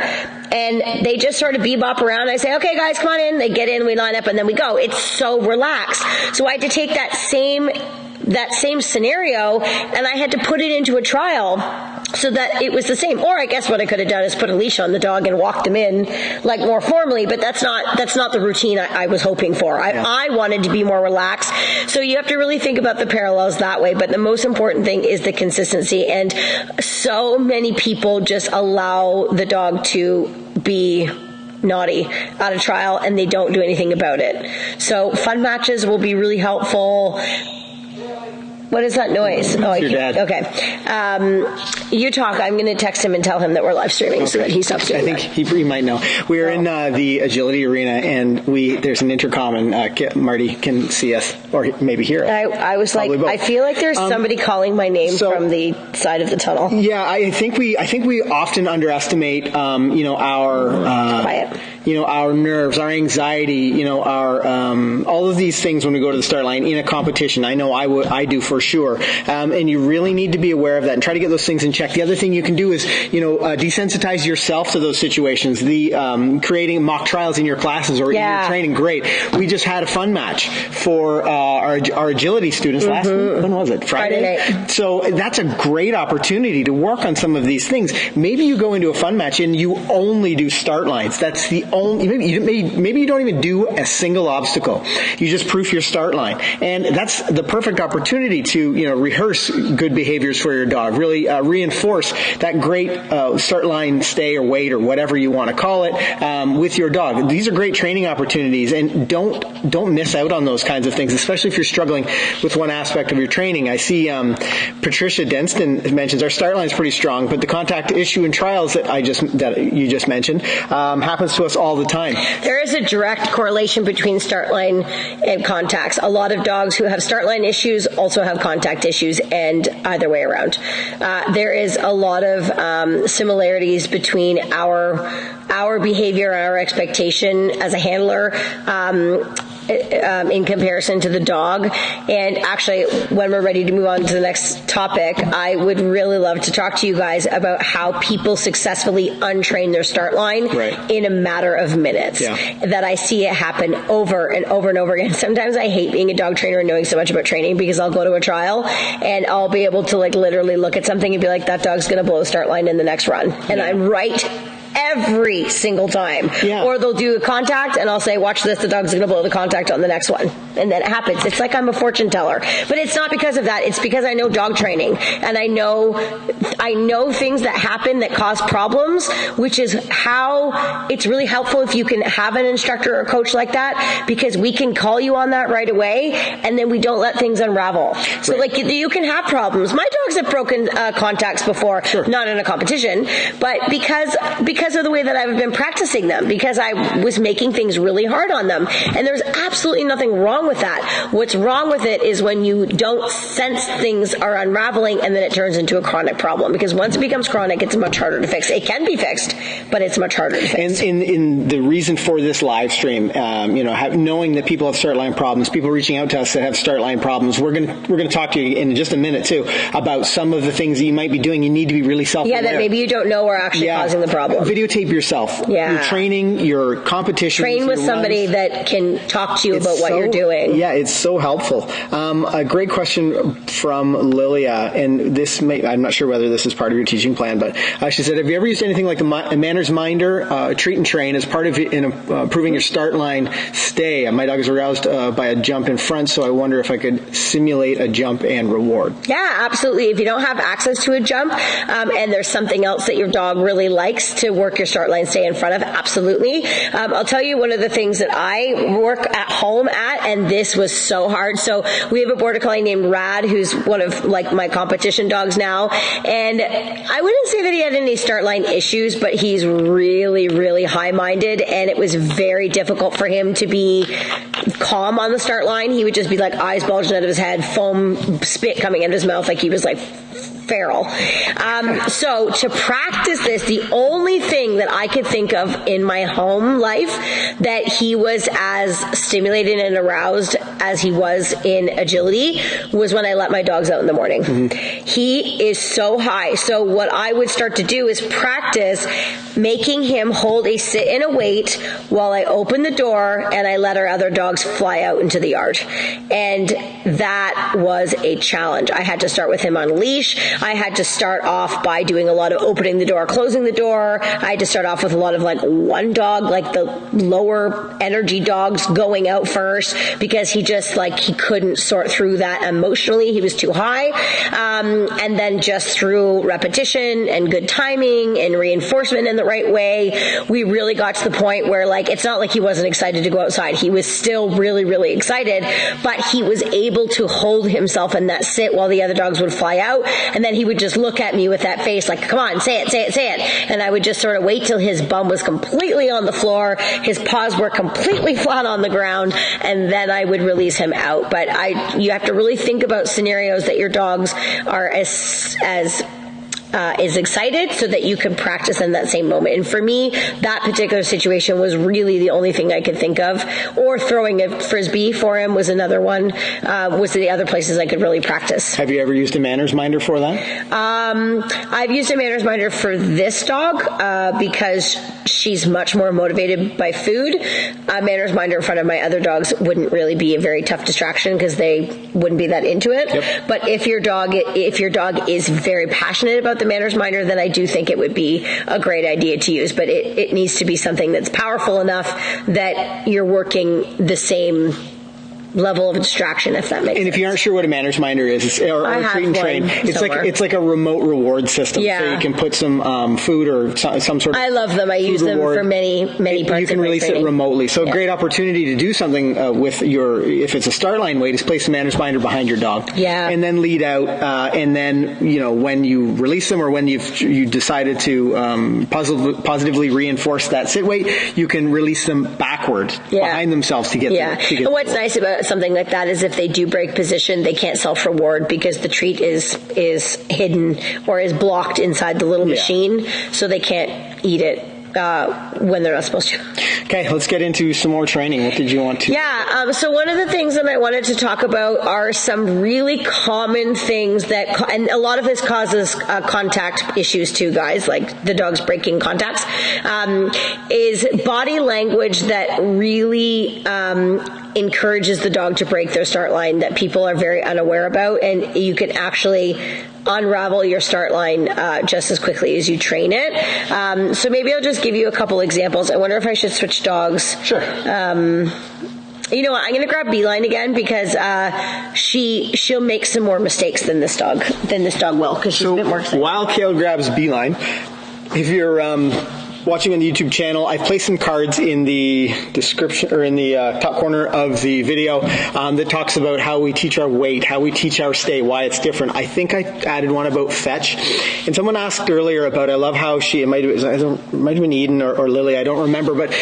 and they just sort of bebop around. I say, okay guys, come on in. They get in, we line up, and then we go. It's so relaxed. So I had to take that same scenario and I had to put it into a trial so that it was the same. Or I guess what I could have done is put a leash on the dog and walked them in like more formally, but that's not the routine I was hoping for. I wanted to be more relaxed. So you have to really think about the parallels that way, but the most important thing is the consistency. And so many people just allow the dog to be naughty at a trial and they don't do anything about it. So fun matches will be really helpful. What is that noise? Oh, your dad. Okay. You talk. I'm going to text him and tell him that we're live streaming so that he stops doing that. I think he might know. We're in the agility arena, and there's an intercom, and Marty can see us or maybe hear us. I was like, both. I feel like there's somebody calling my name from the side of the tunnel. Yeah, I think we often underestimate, our nerves, our anxiety, our all of these things when we go to the start line in a competition. I know I do for sure. And you really need to be aware of that and try to get those things in check. The other thing you can do is, desensitize yourself to those situations. The creating mock trials in your classes or in your training. Great. We just had a fun match for our agility students last week. When was it? Friday night. So that's a great opportunity to work on some of these things. Maybe you go into a fun match and you only do start lines. That's the only, maybe you don't even do a single obstacle. You just proof your start line. And that's the perfect opportunity to, rehearse good behaviors for your dog, really reinforce that great start line, stay or wait or whatever you want to call it with your dog. These are great training opportunities, and don't miss out on those kinds of things, especially if you're struggling with one aspect of your training. I see Patricia Denston mentions our start line is pretty strong, but the contact issue in trials that you just mentioned happens to us all the time. There is a direct correlation between start line and contacts. A lot of dogs who have start line issues also have contact issues, and either way around. There is a lot of similarities between our behavior and our expectation as a handler in comparison to the dog. And actually, when we're ready to move on to the next topic, I would really love to talk to you guys about how people successfully untrain their start line in a matter of minutes. That I see it happen over and over and over again. Sometimes I hate being a dog trainer and knowing so much about training, because I'll go to a trial and I'll be able to like literally look at something and be like, that dog's going to blow a start line in the next run. And I'm right every single time. Or they'll do a contact and I'll say, watch this, the dog's going to blow the contact on the next one. And then it happens. It's like I'm a fortune teller. But it's not because of that. It's because I know dog training, and I know things that happen that cause problems, which is how it's really helpful if you can have an instructor or coach like that, because we can call you on that right away, and then we don't let things unravel. So like you can have problems. My dogs have broken contacts before, not in a competition, but because of the way that I've been practicing them, because I was making things really hard on them. And there's absolutely nothing wrong with that. What's wrong with it is when you don't sense things are unraveling and then it turns into a chronic problem. Because once it becomes chronic, it's much harder to fix. It can be fixed, but it's much harder to fix. And in the reason for this live stream, knowing that people have start line problems, people reaching out to us that have start line problems, we're going to talk to you in just a minute too about some of the things that you might be doing. You need to be really self-aware. That maybe you don't know are actually causing the problem. Videotape yourself. Your training, your competition. Train with somebody that can talk to you about what you're doing. Yeah, it's so helpful. A great question from Lilia, and I'm not sure whether this is part of your teaching plan, but she said, have you ever used anything like a manners minder, treat and train, as part of it in improving your start line stay? My dog is aroused by a jump in front, so I wonder if I could simulate a jump and reward. Yeah, absolutely. If you don't have access to a jump, and there's something else that your dog really likes to work your start line stay in front of, absolutely. I'll tell you one of the things that I work at home at, and this was so hard. So we have a border collie named Rad, who's one of like my competition dogs now, and I wouldn't say that he had any start line issues, but he's really, really high-minded, and it was very difficult for him to be calm on the start line. He would just be like eyes bulging out of his head, foam spit coming out of his mouth, like he was like feral. So to practice this, the only thing that I could think of in my home life that he was as stimulated and aroused as he was in agility was when I let my dogs out in the morning. He is so high. So what I would start to do is practice making him hold a sit and a wait while I open the door and I let our other dogs fly out into the yard. And that was a challenge. I had to start with him on leash. I had to start off by doing a lot of opening the door, closing the door. I had to start off with a lot of like one dog, like the lower energy dogs going out first, because he just he couldn't sort through that emotionally. He was too high. And then just through repetition and good timing and reinforcement in the right way, we really got to the point where it's not like he wasn't excited to go outside. He was still really, really excited, but he was able to hold himself in that sit while the other dogs would fly out. And then he would just look at me with that face like, come on, say it, say it, say it. And I would just sort of wait till his bum was completely on the floor, his paws were completely flat on the ground, and then I would release him out. But you have to really think about scenarios that your dogs are as is excited, so that you can practice in that same moment. And for me, that particular situation was really the only thing I could think of. Or throwing a frisbee for him was another one, was the other places I could really practice. Have you ever used a manners minder for that? I've used a manners minder for this dog because she's much more motivated by food. A manners minder in front of my other dogs wouldn't really be a very tough distraction because they wouldn't be that into it. Yep. But if your dog is very passionate about the manners minder, then I do think it would be a great idea to use. But it needs to be something that's powerful enough that you're working the same level of distraction, if that makes sense. And if you aren't sure what a manners minder is, or treat and train, it's like a remote reward system. Yeah. So you can put some food or some sort of. I love them. I use them for many parts. You can release it remotely. So a great opportunity to do something with if it's a start line weight, is place the manners minder behind your dog. Yeah. And then lead out, and then when you release them, or when you decided to positively reinforce that sit weight, you can release them backward behind themselves to get there. And what's nice about something like that is if they do break position, they can't self-reward because the treat is hidden or is blocked inside the little machine, so they can't eat it when they're not supposed to. Okay, let's get into some more training. What did you want to? Yeah, so one of the things that I wanted to talk about are some really common things that, and a lot of this causes contact issues too, guys, like the dog's breaking contacts, is body language that really encourages the dog to break their start line that people are very unaware about, and you can actually unravel your start line just as quickly as you train it. So maybe I'll just give you a couple examples. I wonder if I should switch dogs. Sure. You know what? I'm going to grab Beeline again because she'll make some more mistakes than this dog will, because she's a bit more excited. While Kale grabs Beeline, if you're watching on the YouTube channel, I've placed some cards in the description, or in the top corner of the video, that talks about how we teach our weight, how we teach our stay, why it's different. I think I added one about fetch, and someone asked earlier about, I love how it might have been Eden or Lily, I don't remember, but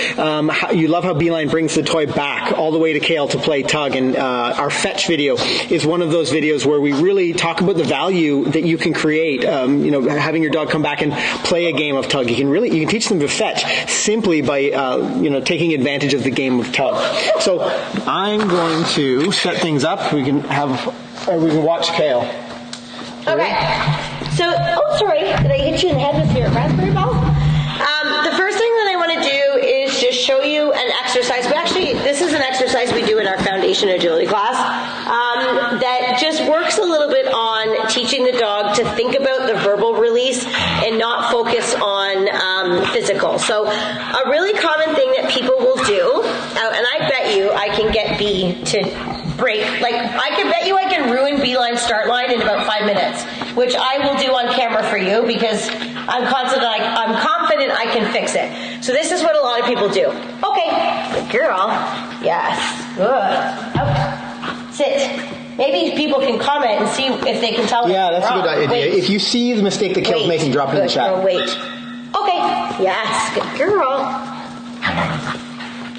you love how Beeline brings the toy back all the way to Kale to play tug, and our fetch video is one of those videos where we really talk about the value that you can create, having your dog come back and play a game of tug. You can teach them to fetch simply by taking advantage of the game of tug. So I'm going to set things up. We can watch Kale. Okay. So, sorry, did I hit you in the head with your raspberry ball? The first thing that I want to do is just show you an exercise. This is an exercise we do in our foundation agility class that just works a little bit on teaching the dog to think about the verbal release and not focus on physical. So a really common thing that people will do, and I bet you I can get B to break, I can bet you I can ruin Beeline's start line in about 5 minutes, which I will do on camera for you because I'm confident I can fix it. So this is what a lot of people do. Okay, good girl. Yes, good. Up. Sit. Maybe people can comment and see if they can tell me. Yeah, that's wrong. a good idea. Wait. If you see the mistake that Kale's making, drop it in the chat. Girl, wait. Okay. Yes, good girl.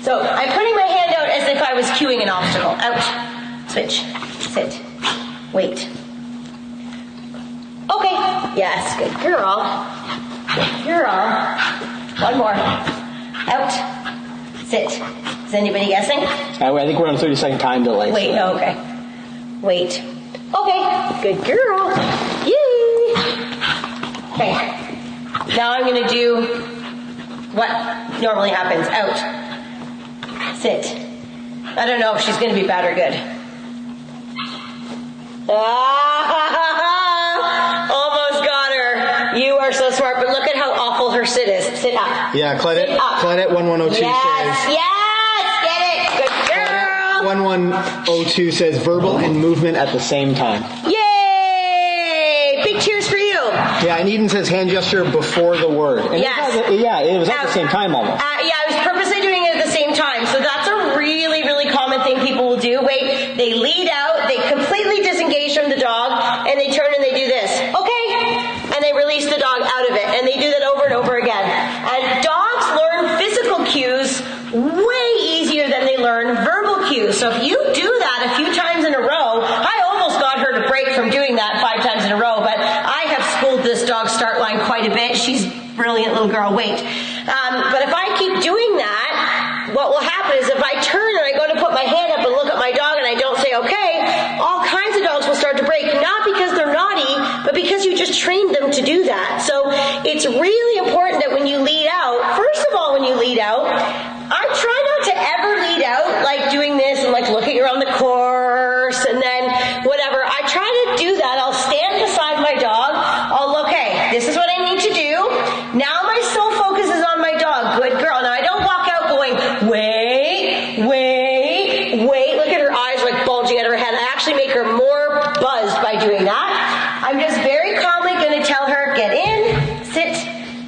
So I'm putting my hand out as if I was cueing an obstacle. Out. Switch. Sit. Wait. Okay. Yes, good girl. Good girl. One more. Out. Sit. Is anybody guessing? I think we're on 30-second time delay. Wait, so. Okay. Wait. Okay. Good girl. Yay. Okay. Now I'm going to do what normally happens. Out. Sit. I don't know if she's going to be bad or good. Almost got her. You are so smart, but look at how awful her sit is. Sit up. Yeah, Claudette 1102 yes, says. Yes, get it. Good girl. 1102 says verbal and movement at the same time. Yay! Big cheers for you. Yeah, and Eden says hand gesture before the word. And yes. It was at the same time almost. Yeah, I was purposely doing it at the same time. So that's a really, really common thing people will do. Wait, they lead out, they completely disengage from the dog, and they turn and they do this. Okay? And they release the dog out of it. And they do that over and over again. And dogs learn physical cues way easier than they learn verbal cues. So if you do that a few times in a row, I almost got her to break from doing that 5 times in a row, but I have schooled this dog's start line quite a bit. She's a brilliant little girl. Wait. But if I keep doing that, what will happen is if I turn and I go to put my hand up and look at my dog and I don't say okay, all kinds of dogs will start to break, not because they're naughty, but because you just trained them to do that. So it's really important that when you lead out, first of all, when you lead out, I try not to ever lead out like doing this and like looking around the course and then whatever. I try to do that. I'll stand beside my dog. I'll look, hey, this is what I need to do. Now my sole focus is on my dog. Good girl. Now I don't walk out going, wait. Look at her eyes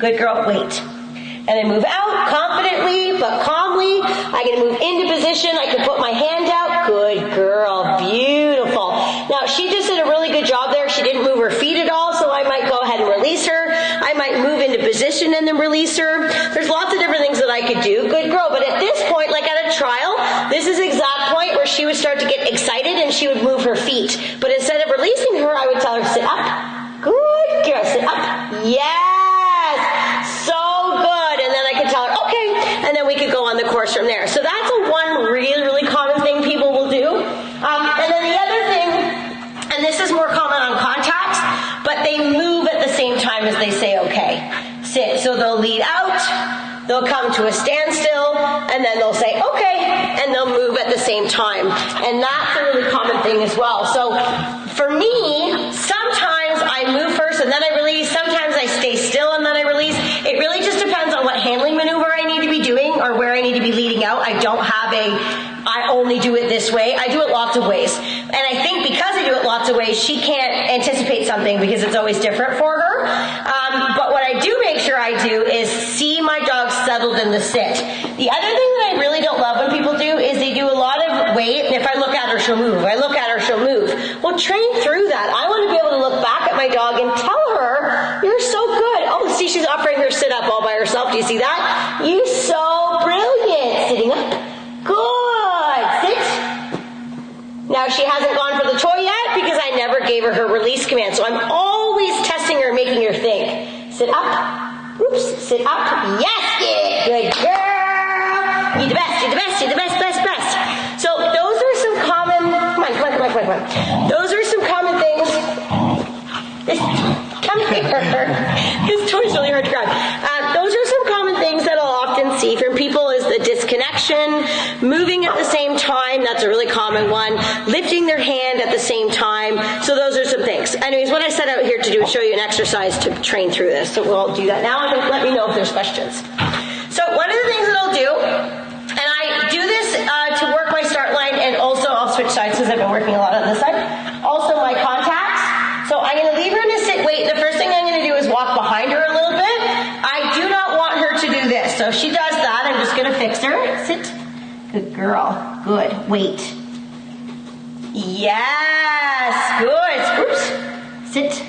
Good girl, wait. And I move out confidently but calmly. I can move into position. I can put my hand out. Good girl, beautiful. Now she just did a really good job there. She didn't move her feet at all, so I might go ahead and release her. I might move into position and then release her. There's lots of different things that I could do. Good girl. But at this point, like at a trial, this is the exact point where she would start to get excited and she would move her feet. But instead of releasing her, I would tell her, sit up. Good girl, sit up. Yes! So good. And then I could tell her, okay. And then we could go on the course from there. So that's one really, really common thing people will do. And then the other thing, and this is more common on contacts, but they move at the same time as they say, okay. Sit. So they'll lead out, they'll come to a standstill, and then they'll say, okay, and they'll move at the same time. And that's a really common thing as well. So for me, sometimes I move first and then I release. Sometimes I stay still and then I release. It really just depends on what handling maneuver I need to be doing or where I need to be leading out. I don't have I only do it this way. I do it lots of ways. And I think because I do it lots of ways, she can't anticipate something because it's always different for her. But what I do make sure I do is see my dog settled in the sit. The other thing that I really don't love when people do is they do a lot of wait, and if I look at her, she'll move. If I look at her, she'll move. Well, train through that. I want to be able to look back at my dog and tell her, you're so good. Oh, see, she's offering her sit up all by herself. Do you see that? You're so brilliant. Sitting up. Good. Sit. Now, she hasn't gone for the toy yet because I never gave her release command. So I'm always testing her, making her think. Sit up. Oops. Sit up. Yes, yeah. Good girl. You're the best. You're the best. You're the best, best, best. So those are some common... Come on. Those are some common things. Come here. This toy's really hard to grab. Those are some common things that I'll often see from people is the disconnection, moving at the same time. That's a really common one. Lifting their hand at the same time. So those are some things. Anyways, what I set out here to do is show you an exercise to train through this. So we'll do that now and let me know if there's questions. So one of the things that I'll do, and I do this to work my start line, and also I'll switch sides because I've been working a lot on this side. Also my contacts. So I'm going to leave her in a sit wait. The first thing I'm going to do is walk behind her a little bit. I do not want her to do this. So if she does that, I'm just going to fix her. Sit. Good girl. Good. Wait. Yes. Good. Oops. Sit.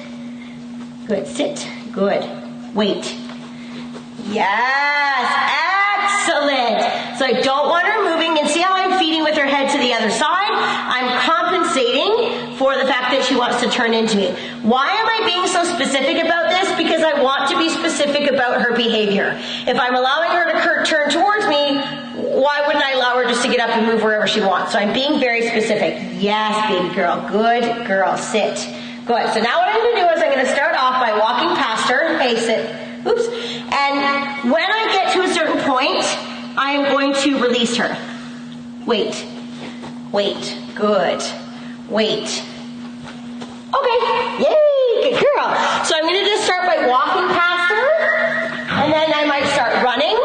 Good. Sit. Good. Wait. Yes. Excellent. So I don't want her moving. And see how I'm feeding with her head to the other side? I'm compensating for the fact that she wants to turn into me. Why am I being so specific about this? Because I want to be specific about her behavior. If I'm allowing her to turn towards me, why wouldn't I allow her just to get up and move wherever she wants? So I'm being very specific. Yes, baby girl. Good girl. Sit. Good. So now what I'm going to do is I'm going to start off by walking past her. Hey, sit. Oops. And when I get to a certain point, I am going to release her. Wait. Wait. Good. Wait. Okay. Yay. Good girl. So I'm going to just start by walking past her, and then I might start running.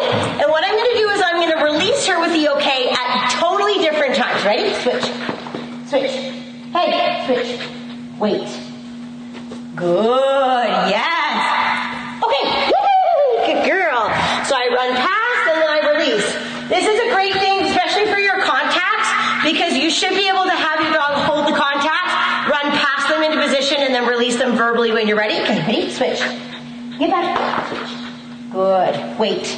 And what I'm going to do is I'm going to release her with the okay at totally different times. Ready? Switch. Switch. Hey. Switch. Wait. Good. Yes. Okay. Woo! Good girl. So I run past and then I release. This is a great thing, especially for your contacts, because you should be able to have your dog hold the contacts, run past them into position, and then release them verbally when you're ready. Okay, ready? Switch. Get back. Switch. Good. Wait.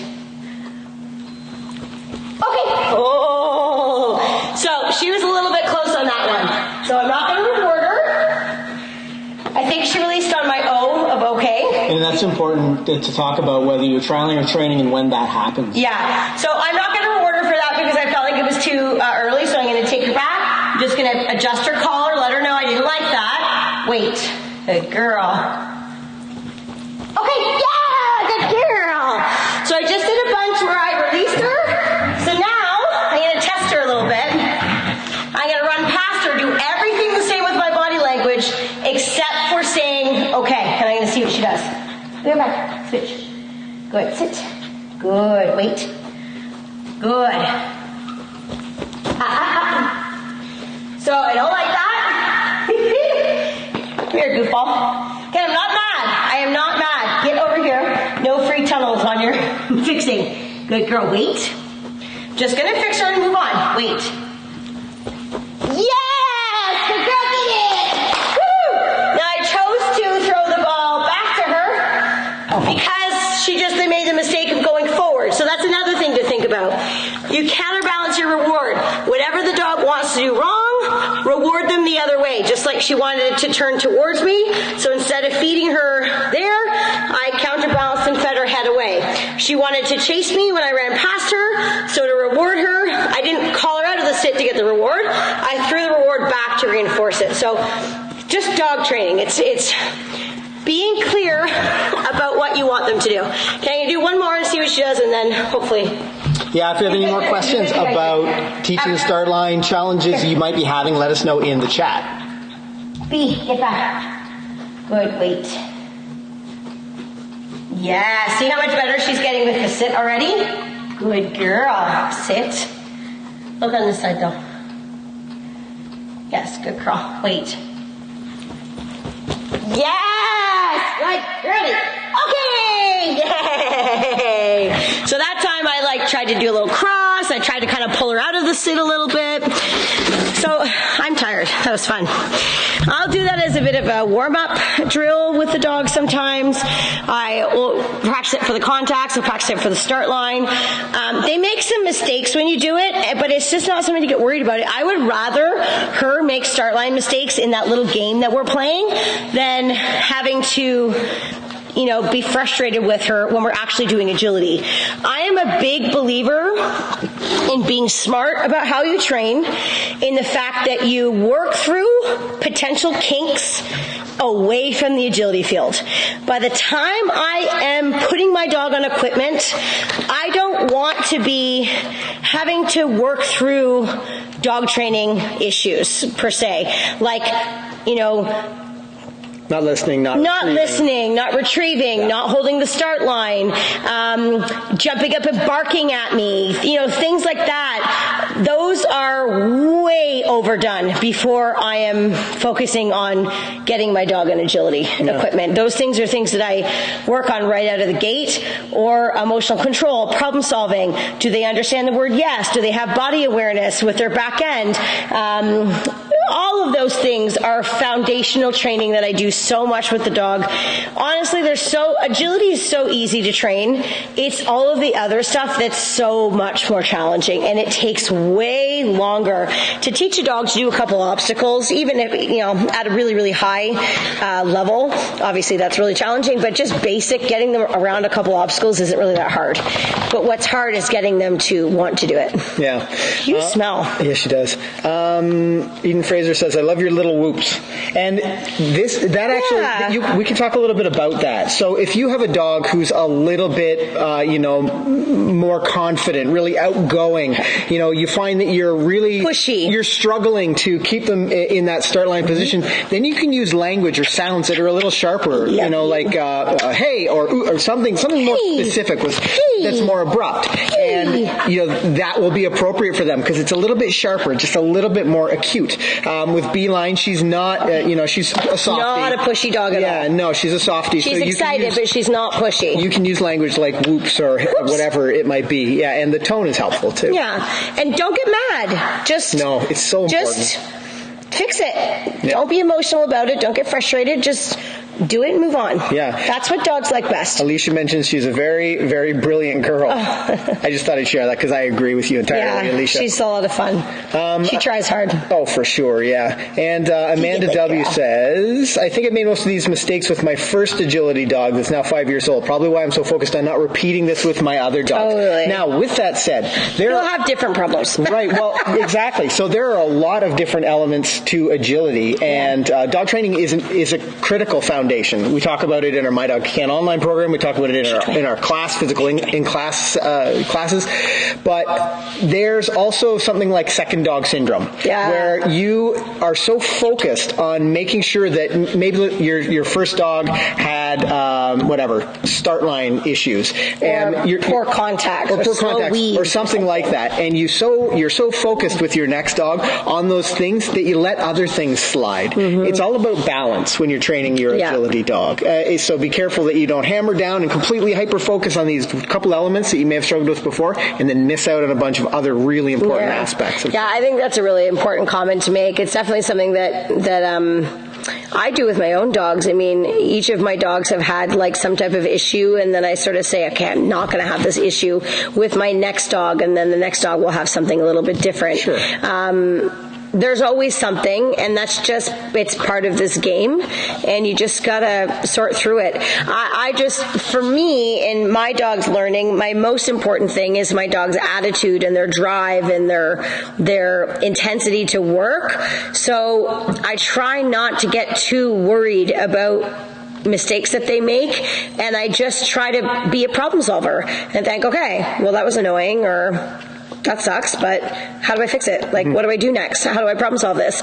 Okay. Oh. So she was a little bit close on that one. So I'm not going to reward her. I think she released on my O of okay. And that's important to talk about whether you're trialing or training and when that happens. Yeah. So I'm not going to reward her for that because I felt like it was too early, so I'm going to take her back. I'm just going to adjust her collar, let her know I didn't like that. Wait. Good girl. Okay. Yeah! Good girl. So I just did a bunch where I released her. So now I'm going to test her a little bit. I'm going to run past her, do everything the same with my body language, except for saying, okay, and I'm going to see what she does. Go back. Switch. Good. Sit. Good. Wait. Good. So I don't like that. Come here, goofball. Okay, I'm not mad. I am not mad. Get over here. No free on your fixing. Good girl, wait. Just gonna fix her and move on. Wait. Yes! Good girl, get it! Woo! Now I chose to throw the ball back to her because they made the mistake of going forward. So that's another thing to think about. You counterbalance your reward. Whatever the dog wants to do wrong, reward them the other way. Just like she wanted to turn towards me. So instead of feeding her there, I counterbalanced and fed her head away. She wanted to chase me when I ran past her. So to reward her, I didn't call her out of the sit to get the reward. I threw the reward back to reinforce it. So just dog training. It's being clear about what you want them to do. Okay, you do one more and see what she does, and then hopefully. Yeah, if you have any more questions about teaching the start line challenges you might be having, let us know in the chat. B, get back. Good, wait. Yeah, see how much better she's getting with the sit already? Good girl. Sit. Look on this side though. Yes, good girl. Wait. Yes! Good, ready. Okay! Yay! So that time I tried to do a little cross. I tried to kind of pull her out of the sit a little bit. So I'm tired. That was fun. I'll do that as a bit of a warm-up drill with the dog sometimes. I will practice it for the contacts. I'll practice it for the start line. They make some mistakes when you do it, but it's just not something to get worried about. I would rather her make start line mistakes in that little game that we're playing than having to be frustrated with her when we're actually doing agility. I am a big believer in being smart about how you train, in the fact that you work through potential kinks away from the agility field. By the time I am putting my dog on equipment, I don't want to be having to work through dog training issues per se. Not listening, not retrieving, not holding the start line, jumping up and barking at me, things like that. Those are way overdone before I am focusing on getting my dog on agility equipment. Those things are things that I work on right out of the gate, or emotional control, problem solving. Do they understand the word yes? Do they have body awareness with their back end? All of those things are foundational training that I do so much with the dog. Honestly, agility is so easy to train. It's all of the other stuff that's so much more challenging, and it takes way longer to teach a dog to do a couple obstacles, even if, at a really, really high level. Obviously, that's really challenging, but just basic, getting them around a couple obstacles isn't really that hard. But what's hard is getting them to want to do it. Yeah. You smell. Yeah, she does. Eden Fraser says, I love your little whoops. And we can talk a little bit about that. So if you have a dog who's a little bit, more confident, really outgoing, you find that you're really pushy, you're struggling to keep them in that start line position, then you can use language or sounds that are a little sharper, like hey, or something more specific that's more abrupt. And, that will be appropriate for them because it's a little bit sharper, just a little bit more acute. With Beeline, she's not, she's a softie. Not a pushy dog at all. Yeah, no, she's a softie. She's excited, but she's not pushy. You can use language like whoops or whatever it might be. Yeah, and the tone is helpful too. Yeah, and don't get mad. No, it's so important. Just fix it. Yeah. Don't be emotional about it. Don't get frustrated. Just do it and move on. Yeah. That's what dogs like best. Alicia mentions she's a very, very brilliant girl. I just thought I'd share that because I agree with you entirely, Alicia. She's a lot of fun. She tries hard. Oh, for sure, yeah. And Amanda W. says, I think I made most of these mistakes with my first agility dog that's now 5 years old. Probably why I'm so focused on not repeating this with my other dogs. Totally. Now, with that said, you'll have different problems. Right, well, exactly. So there are a lot of different elements to agility, and dog training is a critical foundation. We talk about it in our My Dog Can online program. We talk about it in our class, physical in class classes. But there's also something like second dog syndrome, where you are so focused on making sure that maybe your first dog had start line issues and poor contact or something like that, and you're so focused with your next dog on those things that you let other things slide. It's all about balance when you're training your agility dog. So be careful that you don't hammer down and completely hyper focus on these couple elements that you may have struggled with before, and then miss out on a bunch of other really important aspects. I think that's a really important comment to make. It's definitely something that I do with my own dogs. I mean, each of my dogs have had like some type of issue, and then I sort of say, okay, I'm not going to have this issue with my next dog, and then the next dog will have something a little bit different. Sure. There's always something, and it's part of this game, and you just gotta sort through it. For me, in my dog's learning, my most important thing is my dog's attitude and their drive and their intensity to work. So I try not to get too worried about mistakes that they make, and I just try to be a problem solver and think, okay, well, that was annoying, or that sucks, but how do I fix it? Like, what do I do next? How do I problem solve this?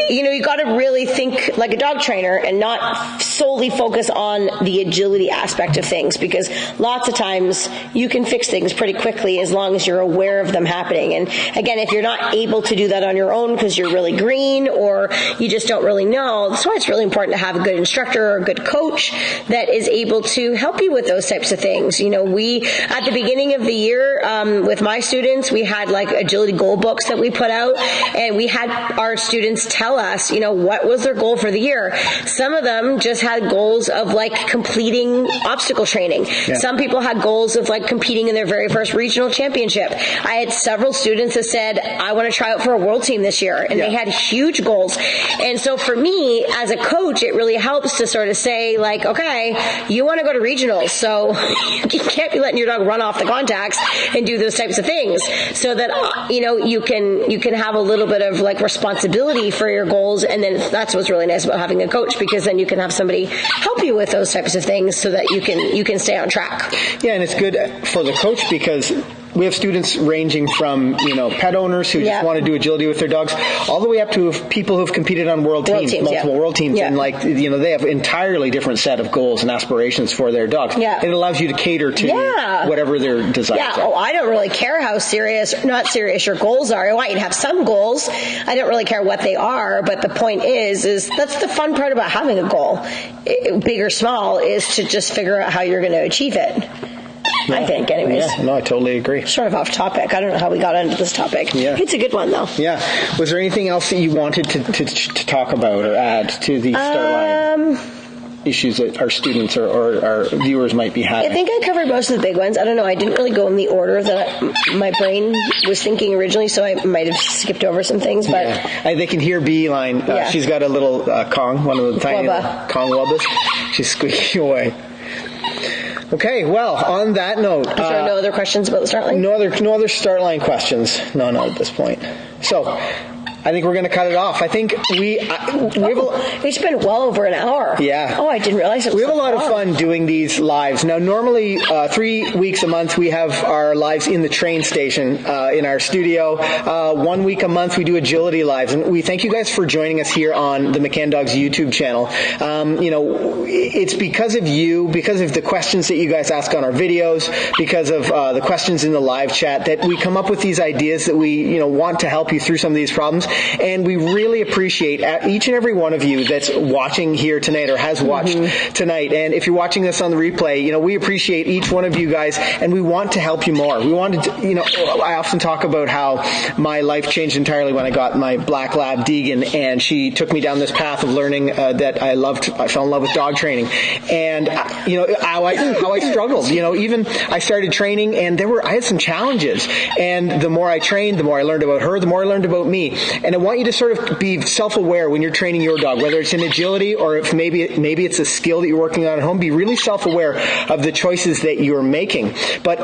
You got to really think like a dog trainer and not solely focus on the agility aspect of things, because lots of times you can fix things pretty quickly as long as you're aware of them happening. And again, if you're not able to do that on your own because you're really green or you just don't really know, that's why it's really important to have a good instructor or a good coach that is able to help you with those types of things. We, at the beginning of the year, with my students, we had like agility goal books that we put out, and we had our students tell us, what was their goal for the year. Some of them just had goals of like completing obstacle training. Yeah. Some people had goals of like competing in their very first regional championship. I had several students that said, I want to try out for a world team this year, and they had huge goals. And so for me, as a coach, it really helps to sort of say like, okay, you want to go to regionals, so you can't be letting your dog run off the contacts and do those types of things, so that you can have a little bit of like responsibility for your goals. And then that's what's really nice about having a coach, because then you can have somebody help you with those types of things so that you can stay on track. Yeah, and it's good for the coach because we have students ranging from, pet owners who just want to do agility with their dogs, all the way up to people who've competed on multiple world teams, and they have entirely different set of goals and aspirations for their dogs. Yeah. And it allows you to cater to whatever their desires are. Oh, I don't really care how not serious your goals are. I want you to have some goals. I don't really care what they are, but the point is that's the fun part about having a goal, big or small, is to just figure out how you're going to achieve it. Yeah. I think, anyways. Yeah, no, I totally agree. Sort of off topic. I don't know how we got into this topic. Yeah. It's a good one, though. Yeah. Was there anything else that you wanted to talk about or add to the start line issues that our students or our viewers might be having? I think I covered most of the big ones. I don't know. I didn't really go in the order that my brain was thinking originally, so I might have skipped over some things. But they can hear Beeline. She's got a little Kong, one of the tiny Kong Wubbas. She's squeaking away. Okay, well, on that note... Is there no other questions about the start line? No other start line questions. No, not at this point. So, I think we're going to cut it off. I think it's been well over an hour. Yeah. Oh, I didn't realize it was We have a lot of fun doing these lives. Now, normally 3 weeks a month we have our lives in the train station in our studio. 1 week a month we do agility lives, and we thank you guys for joining us here on the McCann Dogs YouTube channel. It's because of you, because of the questions that you guys ask on our videos, because of the questions in the live chat, that we come up with these ideas that we want to help you through some of these problems. And we really appreciate each and every one of you that's watching here tonight or has watched tonight. And if you're watching this on the replay, we appreciate each one of you guys, and we want to help you more. We wanted to, I often talk about how my life changed entirely when I got my black lab Deegan, and she took me down this path of learning that I fell in love with dog training. And, how I struggled. Even I started training, and I had some challenges. And the more I trained, the more I learned about her, the more I learned about me. And I want you to sort of be self-aware when you're training your dog, whether it's in agility or if maybe it's a skill that you're working on at home. Be really self-aware of the choices that you're making. But,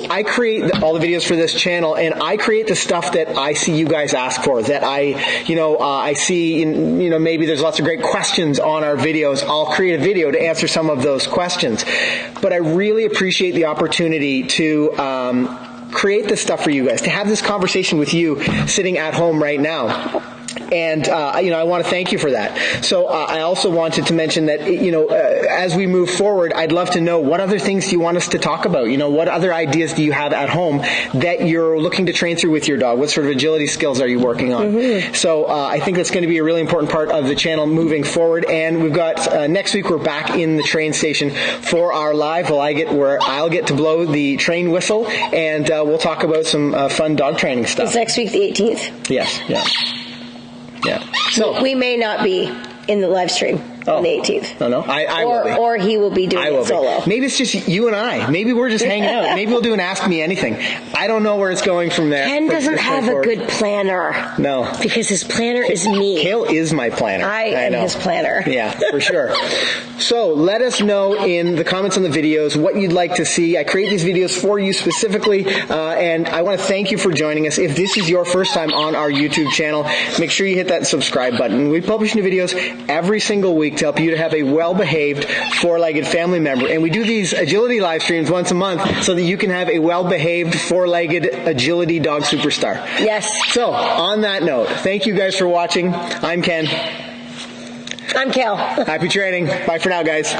I create all the videos for this channel, and I create the stuff that I see you guys ask for, that I see, maybe there's lots of great questions on our videos. I'll create a video to answer some of those questions. But I really appreciate the opportunity to create this stuff for you guys, to have this conversation with you sitting at home right now. And, I want to thank you for that. So I also wanted to mention that, as we move forward, I'd love to know what other things do you want us to talk about? What other ideas do you have at home that you're looking to train through with your dog? What sort of agility skills are you working on? Mm-hmm. So I think that's going to be a really important part of the channel moving forward. And we've got, next week we're back in the train station for our live. Where I'll get to blow the train whistle, and we'll talk about some fun dog training stuff. It's next week, the 18th. Yes, yeah. Yeah. So we may not be in the live stream on the 18th. No, I will be. Or he will be doing it solo. Maybe it's just you and I. Maybe we're just hanging out. Maybe we'll do an Ask Me Anything. I don't know where it's going from there. Ken doesn't have a good planner. No. Because his planner is me. Kale is my planner. I am his planner. Yeah, for sure. So let us know in the comments on the videos what you'd like to see. I create these videos for you specifically, and I want to thank you for joining us. If this is your first time on our YouTube channel, make sure you hit that subscribe button. We publish new videos every single week to help you to have a well-behaved four-legged family member. And we do these agility live streams once a month so that you can have a well-behaved four-legged agility dog superstar. Yes. So, on that note, thank you guys for watching. I'm Ken. I'm Kel. Happy training. Bye for now, guys.